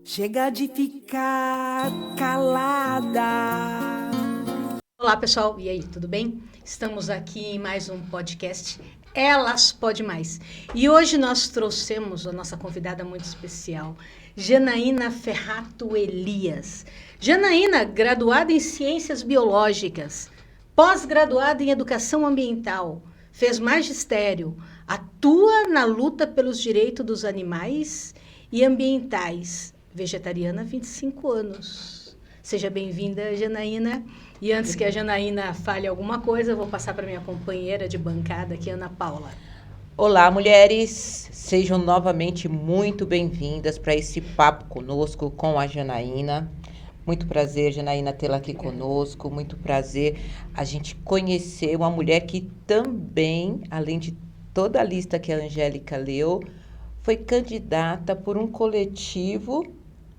Chega de ficar calada. Olá, pessoal. E aí, tudo bem? Estamos aqui em mais um podcast Elas Pode Mais. E hoje nós trouxemos a nossa convidada muito especial, Janaína Ferrato Elias. Janaína, graduada em Ciências Biológicas, pós-graduada em Educação Ambiental, fez magistério, atua na luta pelos direitos dos animais e ambientais, vegetariana há 25 anos. Seja bem-vinda, Janaína. E antes que a Janaína fale alguma coisa, eu vou passar para minha companheira de bancada aqui, Ana Paula. Olá, mulheres! Sejam novamente muito bem-vindas para esse papo conosco com a Janaína. Muito prazer, Janaína, tê-la aqui conosco. Muito prazer a gente conhecer uma mulher que também, além de toda a lista que a Angélica leu, foi candidata por um coletivo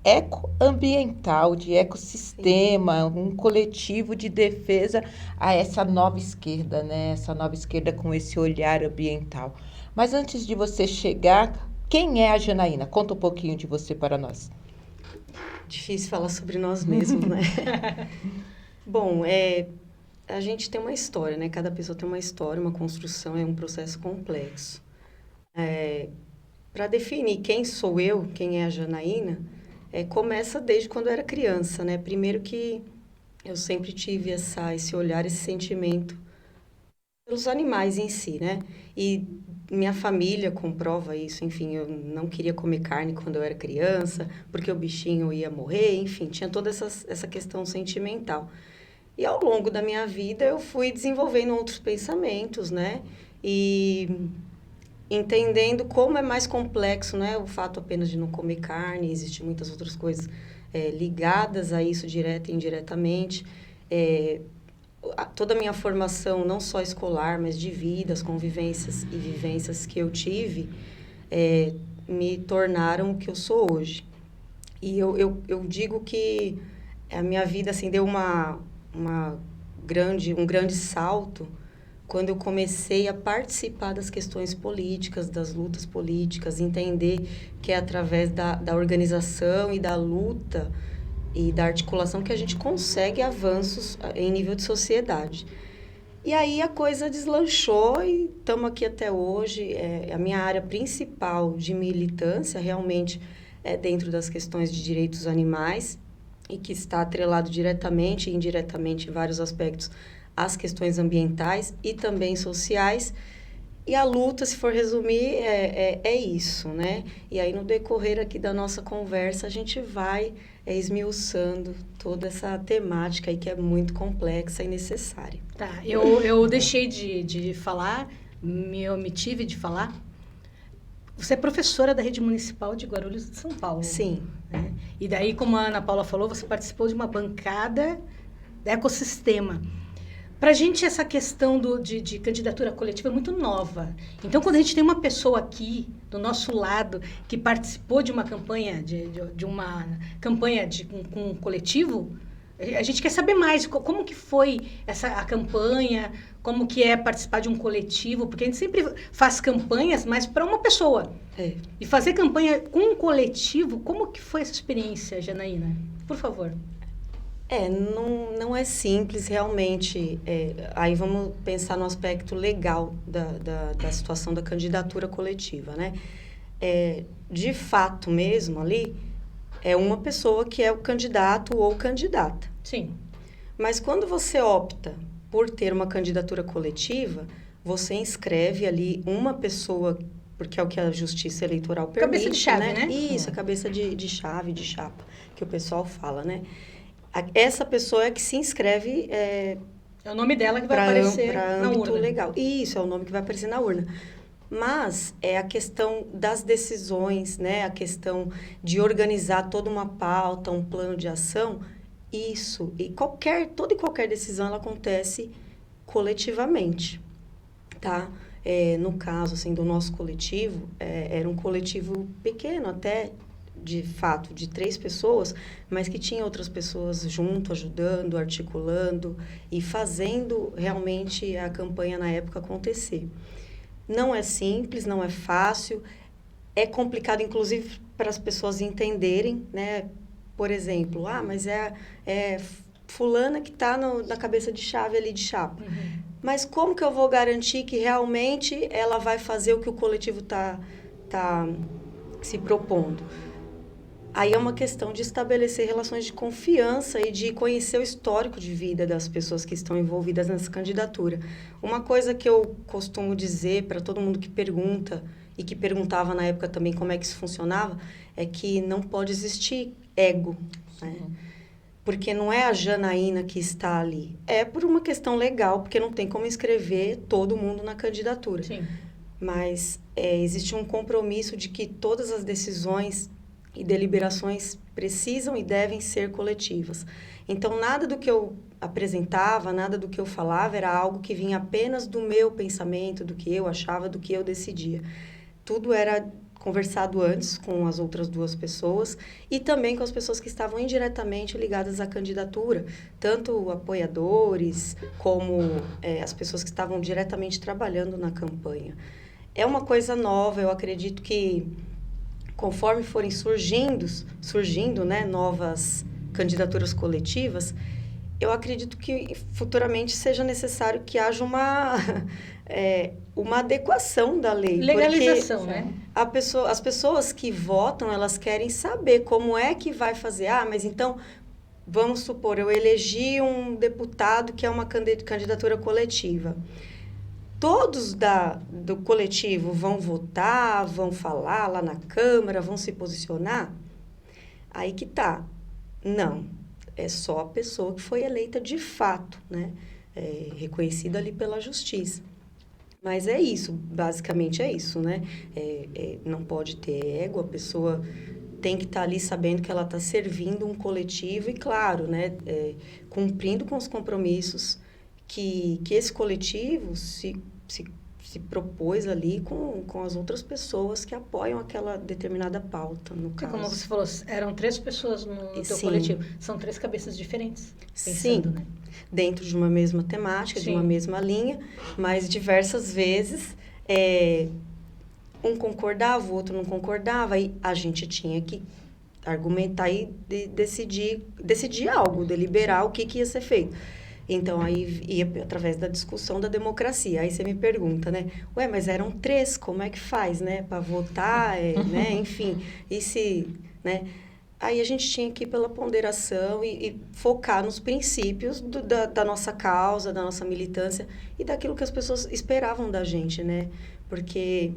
ecoambiental, de ecossistema, um coletivo de defesa a essa nova esquerda, né? Essa nova esquerda com esse olhar ambiental. Mas antes de você chegar, quem é a Janaína? Conta um pouquinho de você para nós. Difícil falar sobre nós mesmos, né? Bom, a gente tem uma história, né? Cada pessoa tem uma história, uma construção, é um processo complexo. Para definir quem sou eu, quem é a Janaína, começa desde quando eu era criança, né? Primeiro que eu sempre tive esse olhar, esse sentimento pelos animais em si, né? E minha família comprova isso, enfim, eu não queria comer carne quando eu era criança, porque o bichinho ia morrer, enfim, tinha toda essa questão sentimental. E ao longo da minha vida eu fui desenvolvendo outros pensamentos, né? E entendendo como é mais complexo, né? O fato apenas de não comer carne, existem muitas outras coisas ligadas a isso, direta e indiretamente. Toda a minha formação, não só escolar, mas de vida, as convivências e vivências que eu tive, me tornaram o que eu sou hoje. E eu digo que a minha vida assim, deu um grande salto quando eu comecei a participar das questões políticas, das lutas políticas, entender que é através da organização e da luta e da articulação que a gente consegue avanços em nível de sociedade. E aí a coisa deslanchou e estamos aqui até hoje. A minha área principal de militância realmente é dentro das questões de direitos animais e que está atrelado diretamente e indiretamente em vários aspectos às questões ambientais e também sociais. E a luta, se for resumir, é isso, né? E aí, no decorrer aqui da nossa conversa, a gente vai esmiuçando toda essa temática aí que é muito complexa e necessária. Tá, eu deixei de falar, me omiti de falar. Você é professora da Rede Municipal de Guarulhos de São Paulo. Sim. Né? E daí, como a Ana Paula falou, você participou de uma bancada de ecossistema. Para a gente, essa questão de candidatura coletiva é muito nova. Então, quando a gente tem uma pessoa aqui, do nosso lado, que participou de uma campanha, com um coletivo, a gente quer saber mais. Como que foi a campanha, como que é participar de um coletivo, porque a gente sempre faz campanhas, mas para uma pessoa. E fazer campanha com um coletivo, como que foi essa experiência, Janaína? Por favor. Não é simples, realmente. Aí vamos pensar no aspecto legal da situação da candidatura coletiva, né? De fato mesmo, ali, é uma pessoa que é o candidato ou candidata. Sim. Mas quando você opta por ter uma candidatura coletiva, você inscreve ali uma pessoa, porque é o que a Justiça Eleitoral permite, cabeça de chave, né? Isso, a cabeça de chave, de chapa, que o pessoal fala, né? Essa pessoa é que se inscreve... É o nome dela que vai aparecer na urna. Legal. Isso, é o nome que vai aparecer na urna. Mas é a questão das decisões, né? A questão de organizar toda uma pauta, um plano de ação. Isso. E toda e qualquer decisão, ela acontece coletivamente, tá? No caso, assim, do nosso coletivo, era um coletivo pequeno até, de fato, de 3 pessoas, mas que tinha outras pessoas junto, ajudando, articulando e fazendo realmente a campanha na época acontecer. Não é simples, não é fácil, é complicado, inclusive, para as pessoas entenderem, né? Por exemplo, mas é fulana que está na cabeça de chave ali de chapa. Mas como que eu vou garantir que realmente ela vai fazer o que o coletivo tá se propondo? Aí é uma questão de estabelecer relações de confiança e de conhecer o histórico de vida das pessoas que estão envolvidas nessa candidatura. Uma coisa que eu costumo dizer para todo mundo que pergunta, e que perguntava na época também como é que isso funcionava, é que não pode existir ego, né? Porque não é a Janaína que está ali. É por uma questão legal, porque não tem como inscrever todo mundo na candidatura. Sim. Mas existe um compromisso de que todas as decisões e deliberações precisam e devem ser coletivas. Então, nada do que eu apresentava, nada do que eu falava era algo que vinha apenas do meu pensamento, do que eu achava, do que eu decidia. Tudo era conversado antes com as outras duas pessoas e também com as pessoas que estavam indiretamente ligadas à candidatura, tanto apoiadores como as pessoas que estavam diretamente trabalhando na campanha. É uma coisa nova, eu acredito que conforme forem surgindo, né, novas candidaturas coletivas, eu acredito que futuramente seja necessário que haja uma adequação da lei. Legalização, né? As pessoas que votam, elas querem saber como é que vai fazer. Mas então, vamos supor, eu elegi um deputado que é uma candidatura coletiva. Todos do coletivo vão votar, vão falar lá na Câmara, vão se posicionar? Aí que tá. Não. É só a pessoa que foi eleita de fato, né? Reconhecida ali pela justiça. Mas é isso, basicamente é isso, né? Não pode ter ego, a pessoa tem que estar ali sabendo que ela está servindo um coletivo e, claro, né? Cumprindo com os compromissos que esse coletivo se propôs ali com as outras pessoas que apoiam aquela determinada pauta, no caso. Como você falou, eram 3 pessoas no teu coletivo. São 3 cabeças diferentes, pensando, né? Dentro de uma mesma temática, de uma mesma linha, mas diversas vezes um concordava, o outro não concordava, e a gente tinha que argumentar e decidir algo, deliberar o que ia ser feito. Então, aí ia através da discussão da democracia. Aí você me pergunta, né? Mas eram 3, como é que faz, né? Para votar, né? Enfim, e se, né? Aí a gente tinha que ir pela ponderação e focar nos princípios da nossa causa, da nossa militância e daquilo que as pessoas esperavam da gente, né? Porque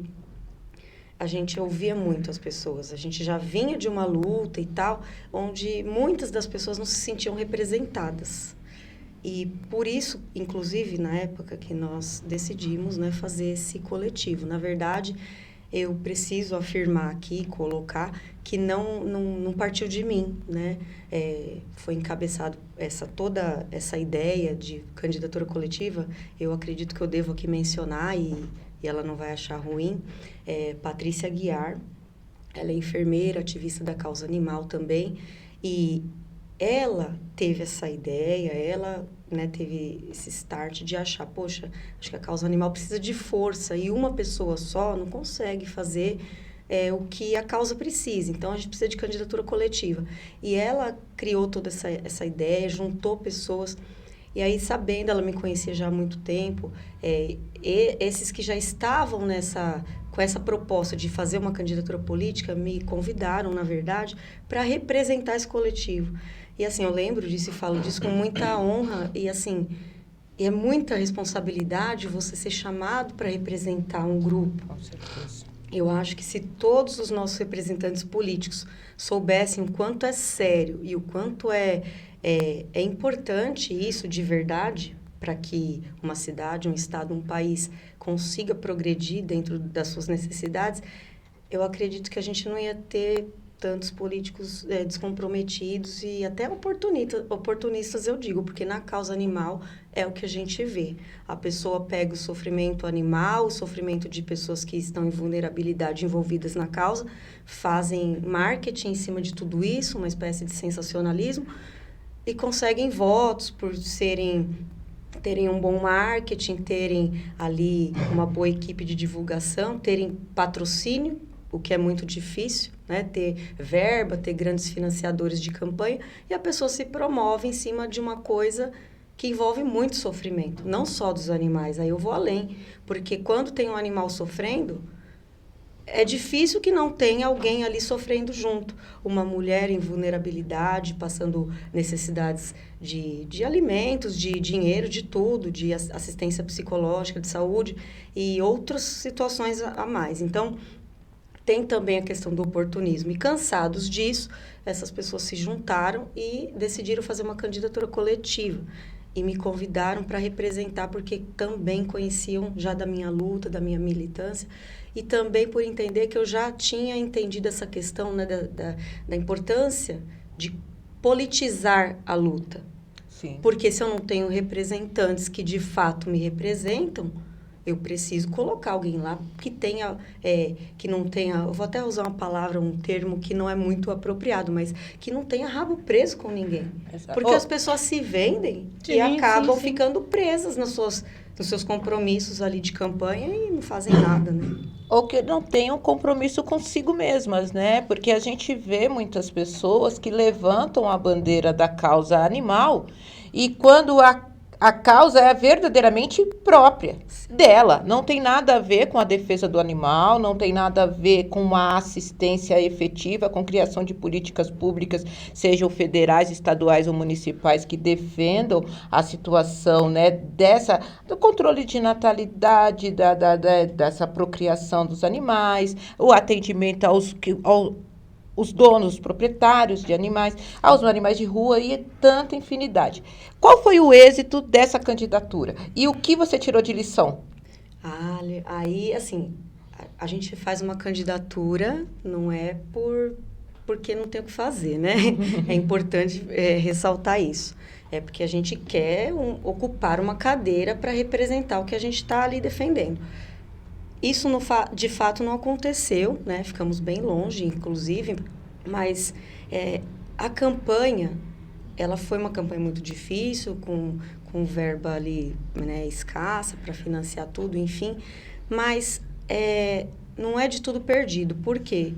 a gente ouvia muito as pessoas, a gente já vinha de uma luta e tal, onde muitas das pessoas não se sentiam representadas. E por isso, inclusive, na época que nós decidimos, né, fazer esse coletivo. Na verdade, eu preciso afirmar aqui, colocar, que não partiu de mim, né? Foi encabeçado toda essa ideia de candidatura coletiva, eu acredito que eu devo aqui mencionar, e ela não vai achar ruim, Patrícia Aguiar. Ela é enfermeira, ativista da causa animal também, e ela teve essa ideia, ela, né, teve esse start de achar, poxa, acho que a causa animal precisa de força e uma pessoa só não consegue fazer o que a causa precisa. Então, a gente precisa de candidatura coletiva. E ela criou toda essa ideia, juntou pessoas. E aí, sabendo, ela me conhecia já há muito tempo, esses que já estavam com essa proposta de fazer uma candidatura política me convidaram, na verdade, para representar esse coletivo. E, assim, eu lembro disso e falo disso com muita honra. E, assim, é muita responsabilidade você ser chamado para representar um grupo. Com certeza. Eu acho que se todos os nossos representantes políticos soubessem o quanto é sério e o quanto é importante isso de verdade para que uma cidade, um estado, um país consiga progredir dentro das suas necessidades, eu acredito que a gente não ia ter tantos políticos descomprometidos e até oportunistas, eu digo, porque na causa animal é o que a gente vê. A pessoa pega o sofrimento animal, o sofrimento de pessoas que estão em vulnerabilidade envolvidas na causa, fazem marketing em cima de tudo isso, uma espécie de sensacionalismo, e conseguem votos por terem um bom marketing, terem ali uma boa equipe de divulgação, terem patrocínio o que é muito difícil, né? Ter verba, ter grandes financiadores de campanha, e a pessoa se promove em cima de uma coisa que envolve muito sofrimento, não só dos animais. Aí eu vou além, porque quando tem um animal sofrendo, é difícil que não tenha alguém ali sofrendo junto. Uma mulher em vulnerabilidade, passando necessidades de alimentos, de dinheiro, de tudo, de assistência psicológica, de saúde e outras situações a mais. Então, tem também a questão do oportunismo. E cansados disso, essas pessoas se juntaram e decidiram fazer uma candidatura coletiva. E me convidaram para representar, porque também conheciam já da minha luta, da minha militância, e também por entender que eu já tinha entendido essa questão, né, da importância de politizar a luta. Sim. Porque se eu não tenho representantes que de fato me representam, eu preciso colocar alguém lá que tenha, que não tenha, eu vou até usar uma palavra, um termo que não é muito apropriado, mas que não tenha rabo preso com ninguém. Exato. Porque as pessoas se vendem e acabam ficando presas nos seus compromissos ali de campanha e não fazem nada, né? Ou que não tenham compromisso consigo mesmas, né? Porque a gente vê muitas pessoas que levantam a bandeira da causa animal e quando a causa é verdadeiramente própria dela. Não tem nada a ver com a defesa do animal, não tem nada a ver com uma assistência efetiva, com criação de políticas públicas, sejam federais, estaduais ou municipais, que defendam a situação, né, do controle de natalidade, dessa procriação dos animais, o atendimento os donos, os proprietários de animais, aos animais de rua e tanta infinidade. Qual foi o êxito dessa candidatura? E o que você tirou de lição? Aí, assim, a gente faz uma candidatura, não é porque não tem o que fazer, né? É importante ressaltar isso. É porque a gente quer ocupar uma cadeira para representar o que a gente está ali defendendo. Isso, de fato, não aconteceu, né? Ficamos bem longe, inclusive, mas a campanha, ela foi uma campanha muito difícil, com verba ali, né, escassa para financiar tudo, enfim, mas não é de tudo perdido. Por quê?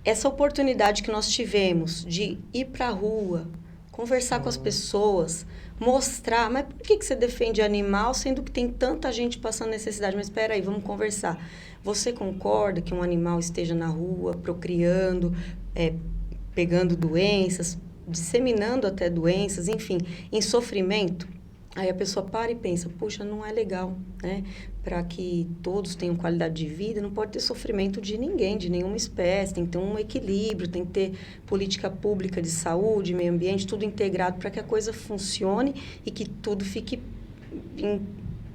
Essa oportunidade que nós tivemos de ir para a rua, conversar com as pessoas, mostrar, mas por que você defende animal, sendo que tem tanta gente passando necessidade? Mas espera aí, vamos conversar. Você concorda que um animal esteja na rua, procriando, pegando doenças, disseminando até doenças, enfim, em sofrimento? Aí a pessoa para e pensa, puxa, não é legal, né? Para que todos tenham qualidade de vida, não pode ter sofrimento de ninguém, de nenhuma espécie, tem que ter um equilíbrio, tem que ter política pública de saúde, meio ambiente, tudo integrado para que a coisa funcione e que tudo fique em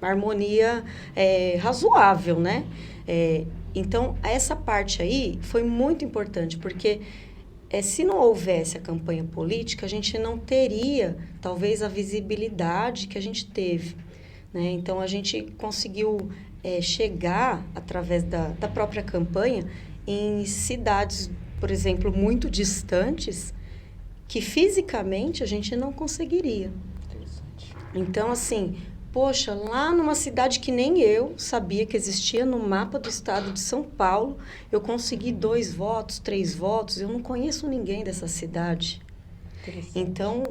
harmonia razoável, né? Então, essa parte aí foi muito importante, porque se não houvesse a campanha política, a gente não teria, talvez, a visibilidade que a gente teve, né? Então, a gente conseguiu chegar, através da própria campanha, em cidades, por exemplo, muito distantes, que fisicamente a gente não conseguiria. Interessante. Então, assim, poxa, lá numa cidade que nem eu sabia que existia, no mapa do estado de São Paulo, eu consegui 2 votos, 3 votos, eu não conheço ninguém dessa cidade. Então,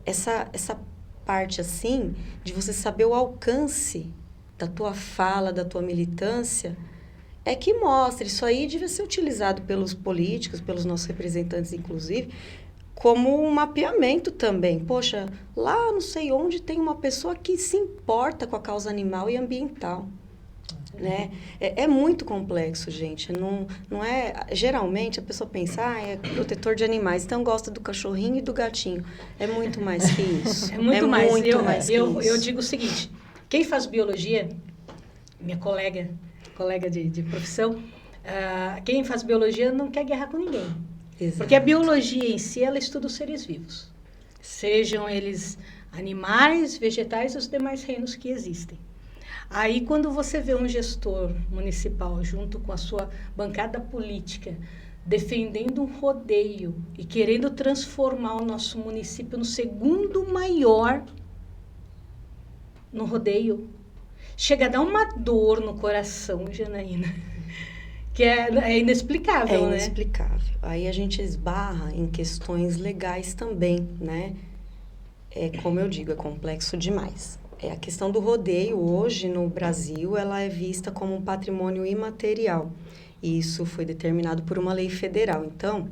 essa parte, assim, de você saber o alcance da tua fala, da tua militância, é que mostra. Isso aí deve ser utilizado pelos políticos, pelos nossos representantes, inclusive, como um mapeamento também. Poxa, lá não sei onde tem uma pessoa que se importa com a causa animal e ambiental, né? É muito complexo, gente. Não é... Geralmente, a pessoa pensa, é protetor de animais, então gosta do cachorrinho e do gatinho. É muito mais que isso. É muito mais. Eu Eu digo o seguinte, quem faz biologia, minha colega de profissão, quem faz biologia não quer guerra com ninguém. Exato. Porque a biologia em si, ela estuda os seres vivos. Sejam eles animais, vegetais e os demais reinos que existem. Aí, quando você vê um gestor municipal junto com a sua bancada política defendendo um rodeio e querendo transformar o nosso município no segundo maior no rodeio, chega a dar uma dor no coração, Janaína. Que é inexplicável, É né? inexplicável. Aí a gente esbarra em questões legais também, né? Como eu digo, é complexo demais. A questão do rodeio hoje no Brasil, ela é vista como um patrimônio imaterial. E isso foi determinado por uma lei federal. Então,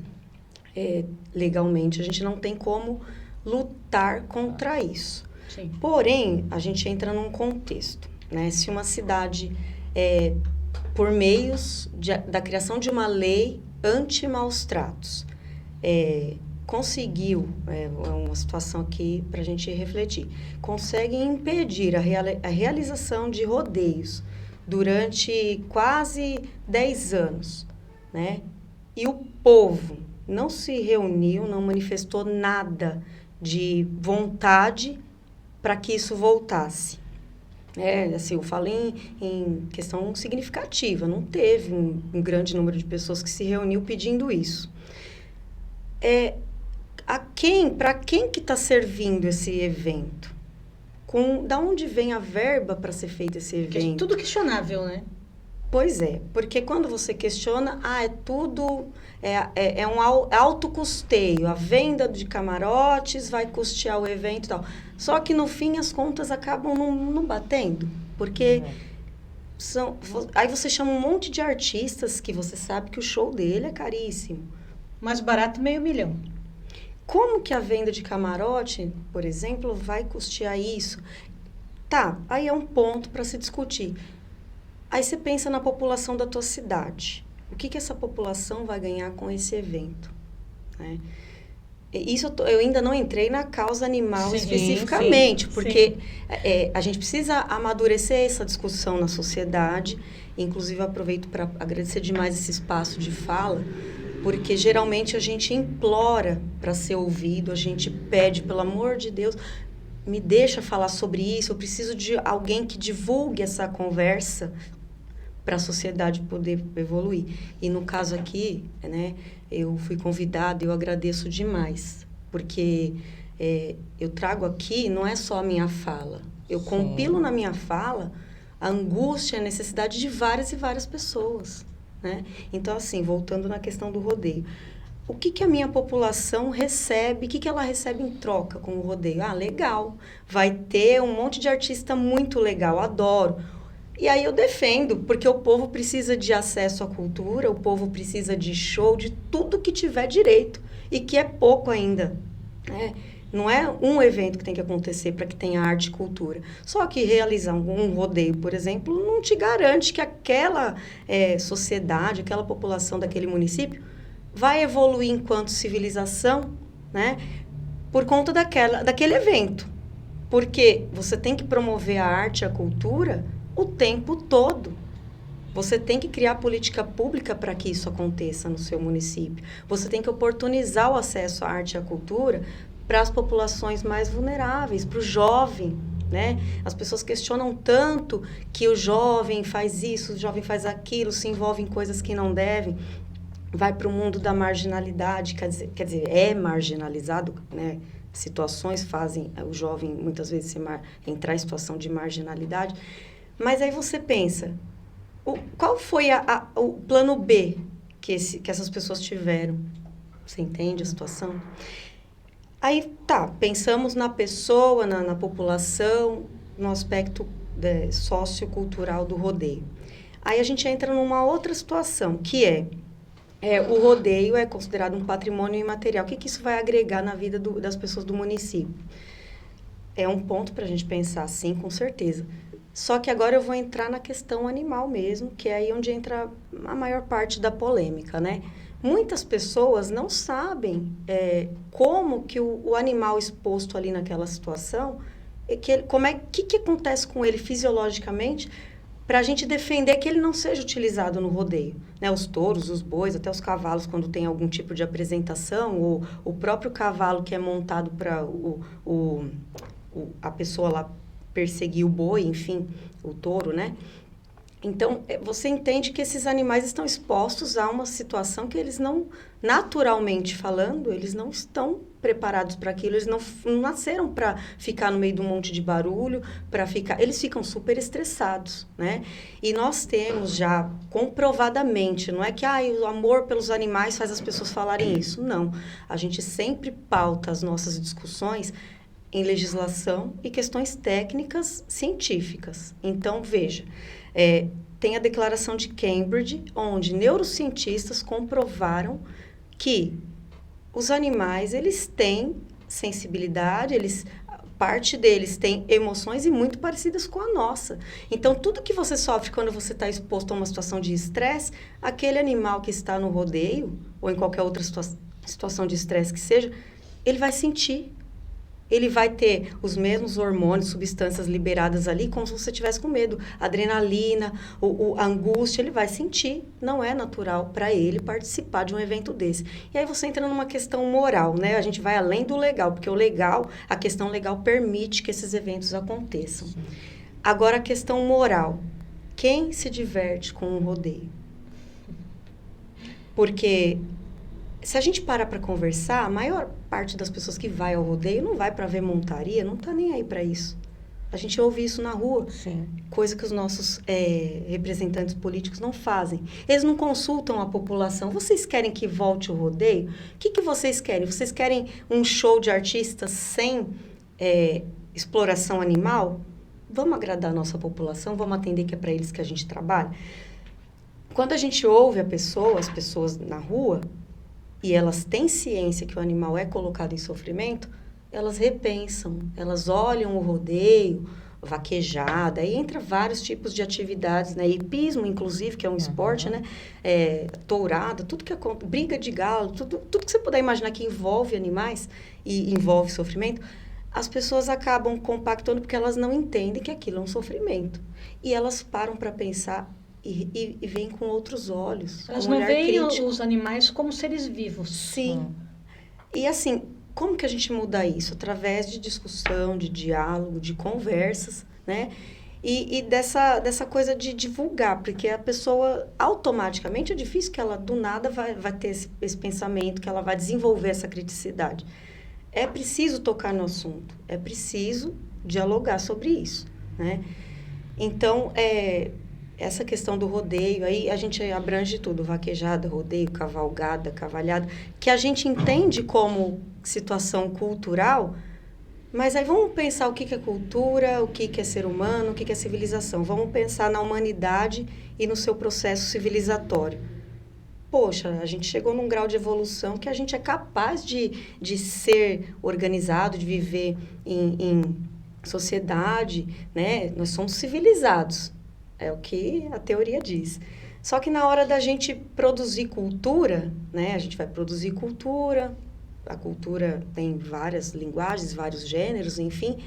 legalmente, a gente não tem como lutar contra isso. Sim. Porém, a gente entra num contexto, né? Se uma cidade, por meios da criação de uma lei anti-maus tratos, conseguiu, uma situação aqui para a gente refletir, consegue impedir a realização de rodeios durante quase 10 anos, né? E o povo não se reuniu, não manifestou nada de vontade para que isso voltasse. Assim, eu falo em questão significativa, não teve um grande número de pessoas que se reuniu pedindo isso. Para quem que está servindo esse evento? Da onde vem a verba para ser feito esse evento? Tudo questionável, né? Pois é, porque quando você questiona, é tudo, é um alto custeio, a venda de camarotes vai custear o evento e tal. Só que no fim as contas acabam não batendo, porque aí você chama um monte de artistas que você sabe que o show dele é caríssimo. Mais barato, R$500 mil. Como que a venda de camarote, por exemplo, vai custear isso? Tá, aí é um ponto para se discutir. Aí você pensa na população da tua cidade. O que essa população vai ganhar com esse evento? Né? Isso eu ainda não entrei na causa animal especificamente, porque a gente precisa amadurecer essa discussão na sociedade. Inclusive, eu aproveito para agradecer demais esse espaço de fala, porque geralmente a gente implora para ser ouvido, a gente pede, pelo amor de Deus, me deixa falar sobre isso, eu preciso de alguém que divulgue essa conversa para a sociedade poder evoluir. E no caso aqui, né, eu fui convidada, eu agradeço demais, porque eu trago aqui, não é só a minha fala, eu compilo na minha fala a angústia, a necessidade de várias e várias pessoas, né? Então, assim, voltando na questão do rodeio, o que a minha população recebe, o que ela recebe em troca com o rodeio? Legal, vai ter um monte de artista muito legal, adoro. E aí eu defendo, porque o povo precisa de acesso à cultura, o povo precisa de show, de tudo que tiver direito, e que é pouco ainda, né? Não é um evento que tem que acontecer para que tenha arte e cultura. Só que realizar um rodeio, por exemplo, não te garante que aquela sociedade, aquela população daquele município vai evoluir enquanto civilização, né? Por conta daquele evento. Porque você tem que promover a arte e a cultura o tempo todo. Você tem que criar política pública para que isso aconteça no seu município. Você tem que oportunizar o acesso à arte e à cultura para as populações mais vulneráveis, para o jovem, né? As pessoas questionam tanto que o jovem faz isso, o jovem faz aquilo, se envolve em coisas que não devem, vai para o mundo da marginalidade, quer dizer, é marginalizado, né? Situações fazem o jovem, muitas vezes, entrar em situação de marginalidade. Mas aí você pensa, qual foi o plano B que essas pessoas tiveram? Você entende a situação? Aí, pensamos na pessoa, na população, no aspecto sociocultural do rodeio. Aí a gente entra numa outra situação, que o rodeio é considerado um patrimônio imaterial. O que isso vai agregar na vida das pessoas do município? É um ponto para a gente pensar, sim, com certeza. Só que agora eu vou entrar na questão animal mesmo, que é aí onde entra a maior parte da polêmica, né? Muitas pessoas não sabem como que o animal exposto ali naquela situação, que acontece com ele fisiologicamente, para a gente defender que ele não seja utilizado no rodeio, né? Os touros, os bois, até os cavalos, quando tem algum tipo de apresentação, ou o próprio cavalo que é montado para a pessoa lá perseguir o boi, enfim, o touro, né? Então, você entende que esses animais estão expostos a uma situação que eles não, naturalmente falando, eles não estão preparados para aquilo, eles não nasceram para ficar no meio de um monte de barulho, eles ficam super estressados, né? E nós temos já comprovadamente, não é que o amor pelos animais faz as pessoas falarem isso, não. A gente sempre pauta as nossas discussões em legislação e questões técnicas científicas. Então, veja, tem a declaração de Cambridge, onde neurocientistas comprovaram que os animais, eles têm sensibilidade, parte deles tem emoções e muito parecidas com a nossa. Então, tudo que você sofre quando você está exposto a uma situação de estresse, aquele animal que está no rodeio, ou em qualquer outra situação de estresse que seja, ele vai sentir. Ele vai ter os mesmos hormônios, substâncias liberadas ali, como se você tivesse com medo. Adrenalina, a angústia, ele vai sentir. Não é natural para ele participar de um evento desse. E aí você entra numa questão moral, né? A gente vai além do legal, porque a questão legal permite que esses eventos aconteçam. Sim. Agora, a questão moral. Quem se diverte com um rodeio? Porque se a gente parar para conversar, a maior parte das pessoas que vai ao rodeio não vai para ver montaria, não está nem aí para isso. A gente ouve isso na rua, Sim. Coisa que os nossos representantes políticos não fazem. Eles não consultam a população. Vocês querem que volte o rodeio? O que vocês querem? Vocês querem um show de artistas sem exploração animal? Vamos agradar a nossa população? Vamos atender que é para eles que a gente trabalha? Quando a gente ouve as pessoas na rua, e elas têm ciência que o animal é colocado em sofrimento, elas repensam, elas olham o rodeio, vaquejada, aí entra vários tipos de atividades, né? Hipismo, inclusive, que é um esporte, né? Tourada, tudo que acontece, briga de galo, tudo que você puder imaginar que envolve animais e envolve sofrimento, as pessoas acabam compactando porque elas não entendem que aquilo é um sofrimento. E elas param para pensar e veem com outros olhos. Elas não veem os animais como seres vivos. Sim. E assim, como que a gente muda isso? Através de discussão, de diálogo, de conversas, né? E dessa coisa de divulgar, porque a pessoa, automaticamente, é difícil que ela, do nada, vai ter esse pensamento, que ela vai desenvolver essa criticidade. É preciso tocar no assunto, é preciso dialogar sobre isso, né? Então, essa questão do rodeio, aí a gente abrange tudo, vaquejada, rodeio, cavalgada, cavalhada, que a gente entende como situação cultural, mas aí vamos pensar o que é cultura, o que é ser humano, o que é civilização. Vamos pensar na humanidade e no seu processo civilizatório. Poxa, a gente chegou num grau de evolução que a gente é capaz de ser organizado, de viver em sociedade, né? Nós somos civilizados. É o que a teoria diz. Só que na hora da gente produzir cultura, né? A gente vai produzir cultura, a cultura tem várias linguagens, vários gêneros, enfim.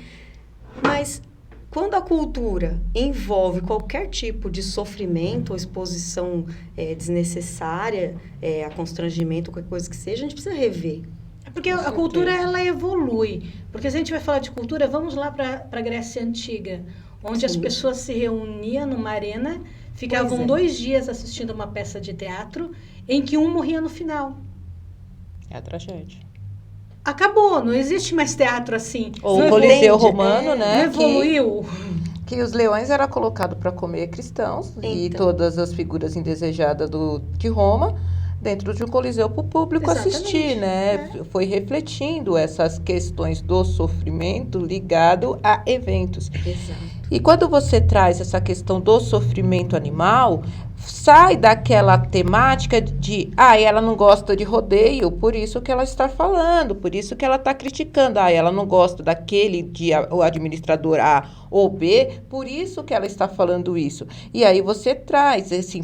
Mas quando a cultura envolve qualquer tipo de sofrimento ou exposição desnecessária, a constrangimento, qualquer coisa que seja, a gente precisa rever. Porque a cultura, ela evolui. Porque se a gente vai falar de cultura, vamos lá para a Grécia Antiga, onde as pessoas se reuniam numa arena, ficavam 2 dias assistindo uma peça de teatro, em que um morria no final. É a tragédia. Acabou, não existe mais teatro assim. Ou o Coliseu Romano, né? Não evoluiu. Que os leões eram colocados para comer cristãos, então, e todas as figuras indesejadas de Roma dentro de um coliseu para o público assistir, né? Foi refletindo essas questões do sofrimento ligado a eventos. Exato. E quando você traz essa questão do sofrimento animal, sai daquela temática de, ela não gosta de rodeio, por isso que ela está falando, por isso que ela está criticando. Ela não gosta daquele dia, o administrador A ou B, por isso que ela está falando isso. E aí você traz, assim,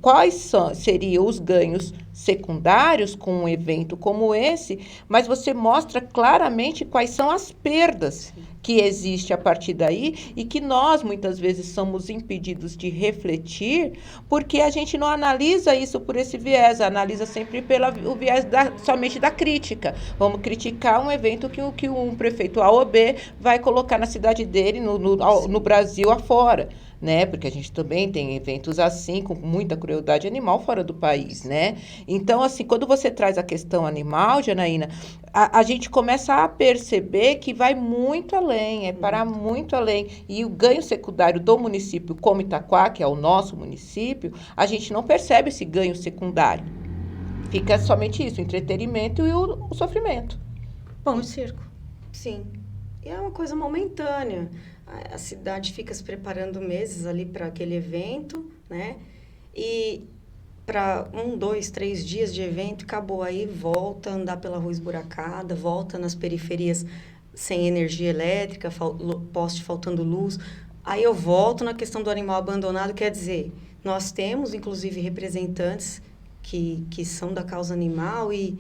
quais seriam os ganhos secundários com um evento como esse, mas você mostra claramente quais são as perdas que existem a partir daí e que nós, muitas vezes, somos impedidos de refletir porque a gente não analisa isso por esse viés, analisa sempre pelo viés somente da crítica. Vamos criticar um evento que um prefeito A ou B vai colocar na cidade dele, no Brasil afora. né? Porque a gente também tem eventos assim, com muita crueldade animal fora do país, né? Então, assim, quando você traz a questão animal, Janaína, a gente começa a perceber que vai muito além, para muito além. E o ganho secundário do município como Itaquá, que é o nosso município, a gente não percebe esse ganho secundário. Fica somente isso, o entretenimento e o sofrimento. Pão e circo. Sim. E é uma coisa momentânea. A cidade fica se preparando meses ali para aquele evento, né? E para 1, 2, 3 dias de evento, acabou aí, volta a andar pela rua esburacada, volta nas periferias sem energia elétrica, poste faltando luz. Aí eu volto na questão do animal abandonado, quer dizer, nós temos, inclusive, representantes que são da causa animal e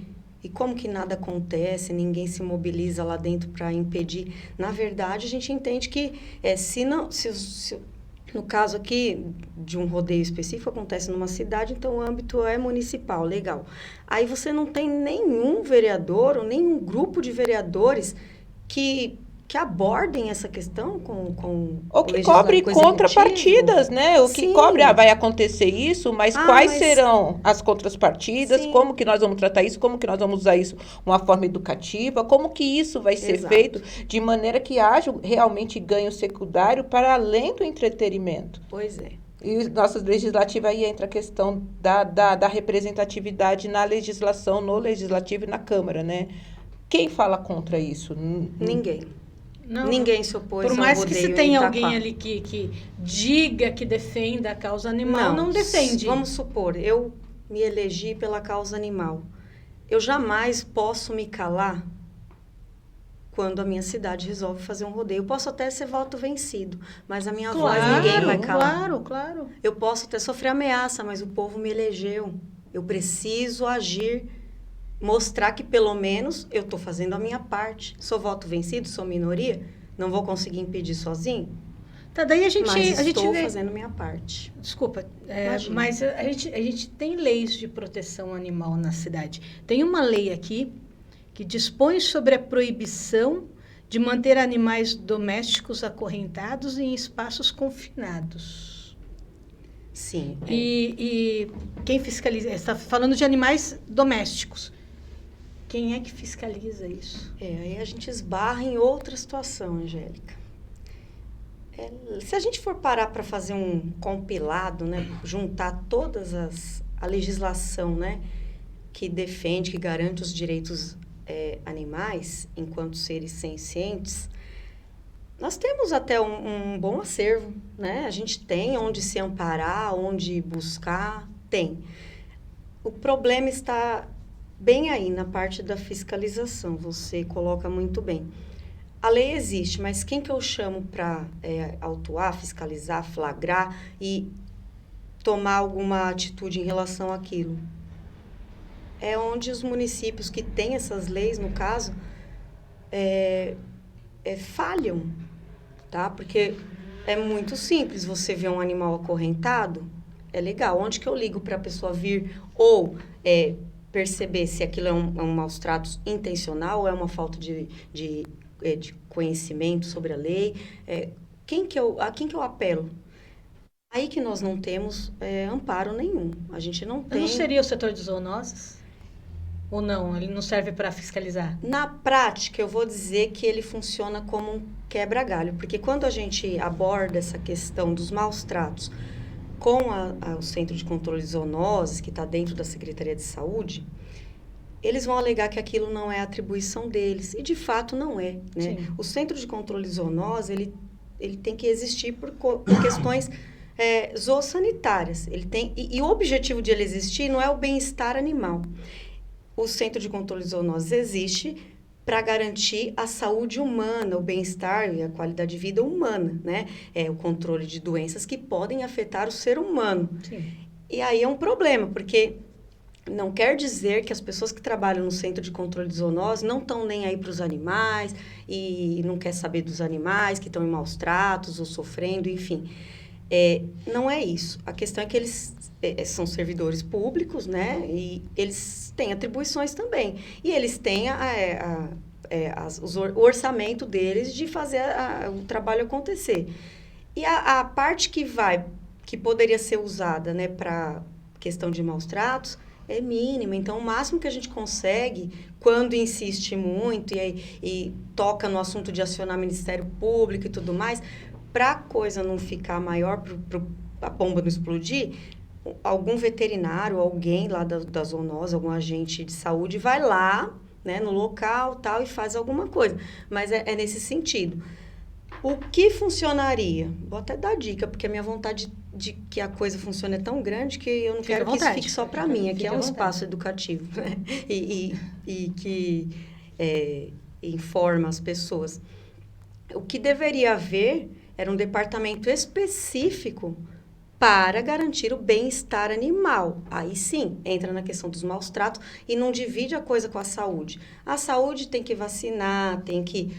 como que nada acontece, ninguém se mobiliza lá dentro para impedir. Na verdade, a gente entende que se no caso aqui de um rodeio específico acontece numa cidade, então o âmbito é municipal, legal. Aí você não tem nenhum vereador ou nenhum grupo de vereadores que abordem essa questão com ou que cobre contrapartidas, né? O que cobre, vai acontecer isso, mas quais serão as contrapartidas? Sim. Como que nós vamos tratar isso? Como que nós vamos usar isso de uma forma educativa? Como que isso vai ser feito de maneira que haja realmente ganho secundário para além do entretenimento? Pois é. E nossa legislativa aí entra a questão da representatividade na legislação, no legislativo e na Câmara, né? Quem fala contra isso? Ninguém. Não, ninguém se opôs ao rodeio. Por mais que se tenha alguém ali que diga que defenda a causa animal, não defende. Vamos supor, eu me elegi pela causa animal. Eu jamais posso me calar quando a minha cidade resolve fazer um rodeio. Eu posso até ser voto vencido, mas a minha voz ninguém vai calar. Claro. Eu posso até sofrer ameaça, mas o povo me elegeu. Eu preciso agir, mostrar que pelo menos eu estou fazendo a minha parte. Sou voto vencido, sou minoria, não vou conseguir impedir sozinho? Tá, daí mas estou fazendo minha parte. Desculpa, mas a gente tem leis de proteção animal na cidade. Tem uma lei aqui que dispõe sobre a proibição de manter animais domésticos acorrentados em espaços confinados. Sim. E quem fiscaliza? Você está falando de animais domésticos. Quem é que fiscaliza isso? Aí a gente esbarra em outra situação, Angélica. Se a gente for parar para fazer um compilado, né, juntar todas a legislação, né, que defende, que garante os direitos animais enquanto seres sencientes, nós temos até um bom acervo, né? A gente tem onde se amparar, onde buscar, tem. O problema está bem aí na parte da fiscalização, você coloca muito bem. A lei existe, mas quem que eu chamo para autuar, fiscalizar, flagrar e tomar alguma atitude em relação àquilo? É onde os municípios que têm essas leis, no caso, falham, tá? Porque é muito simples, você vê um animal acorrentado, é legal. Onde que eu ligo para a pessoa vir ou perceber se aquilo é um maus tratos intencional ou é uma falta de conhecimento sobre a lei? A quem que eu apelo? Aí que nós não temos amparo nenhum. A gente não tem... Não seria o setor de zoonoses? Ou não? Ele não serve para fiscalizar? Na prática, eu vou dizer que ele funciona como um quebra-galho. Porque quando a gente aborda essa questão dos maus tratos com o Centro de Controle de Zoonoses, que está dentro da Secretaria de Saúde, eles vão alegar que aquilo não é atribuição deles. E, de fato, não é. Né? O Centro de Controle de Zoonoses, ele tem que existir por questões zoossanitárias. E o objetivo de ele existir não é o bem-estar animal. O Centro de Controle de Zoonoses existe para garantir a saúde humana, o bem-estar e a qualidade de vida humana, né? O controle de doenças que podem afetar o ser humano. Sim. E aí é um problema, porque não quer dizer que as pessoas que trabalham no Centro de Controle de Zoonoses não estão nem aí para os animais e não quer saber dos animais que estão em maus tratos ou sofrendo, enfim. Não é isso. A questão é que eles são servidores públicos, né? E eles têm atribuições também. E eles têm o orçamento deles de fazer o trabalho acontecer. E a parte que poderia ser usada, né, para questão de maus tratos, é mínima. Então, o máximo que a gente consegue, quando insiste muito e toca no assunto de acionar Ministério Público e tudo mais, para a coisa não ficar maior, a bomba não explodir, algum veterinário, alguém lá da zoonose, algum agente de saúde vai lá, né, no local tal, e faz alguma coisa. Mas é nesse sentido. O que funcionaria? Vou até dar dica, porque a minha vontade de que a coisa funcione é tão grande que eu não Fica quero à que isso vontade. fique só para mim. Aqui Fica é à um vontade. espaço educativo, né? E que informa as pessoas. O que deveria haver era um departamento específico para garantir o bem-estar animal. Aí sim, entra na questão dos maus tratos e não divide a coisa com a saúde. A saúde tem que vacinar, tem que...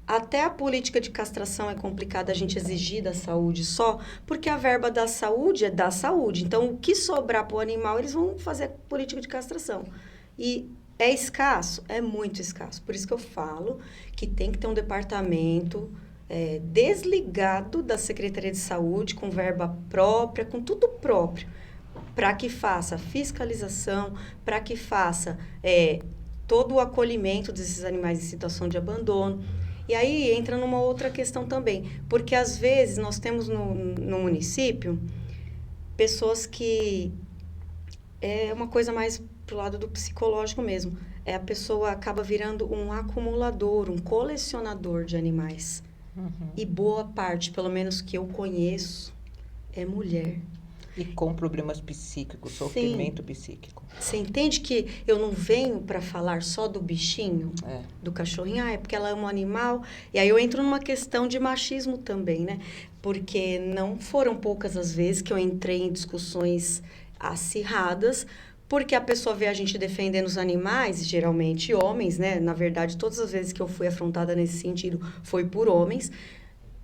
Até a política de castração é complicada a gente exigir da saúde só, porque a verba da saúde é da saúde. Então, o que sobrar para o animal, eles vão fazer a política de castração. E é escasso? É muito escasso. Por isso que eu falo que tem que ter um departamento desligado da Secretaria de Saúde, com verba própria, com tudo próprio, para que faça fiscalização, para que faça todo o acolhimento desses animais em situação de abandono. E aí entra numa outra questão também, porque às vezes nós temos no município pessoas que é uma coisa mais pro lado do psicológico mesmo. A pessoa acaba virando um acumulador, um colecionador de animais. Uhum. E boa parte, pelo menos que eu conheço, é mulher. E com problemas psíquicos, sofrimento psíquico. Você entende que eu não venho para falar só do bichinho, do cachorrinho? É porque ela é um animal. E aí eu entro numa questão de machismo também, né? Porque não foram poucas as vezes que eu entrei em discussões acirradas, porque a pessoa vê a gente defendendo os animais, geralmente homens, né? Na verdade, todas as vezes que eu fui afrontada nesse sentido foi por homens,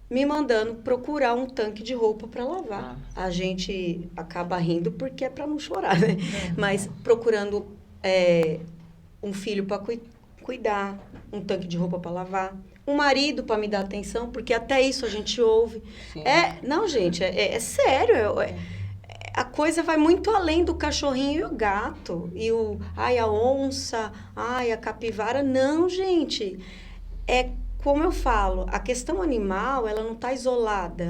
me mandando procurar um tanque de roupa para lavar. A gente acaba rindo porque é para não chorar, né? Mas procurando um filho para cuidar, um tanque de roupa para lavar, um marido para me dar atenção, porque até isso a gente ouve. Sim. Não, gente, é sério. A coisa vai muito além do cachorrinho e o gato. E a onça, a capivara. Não, gente. Como eu falo, a questão animal, ela não está isolada,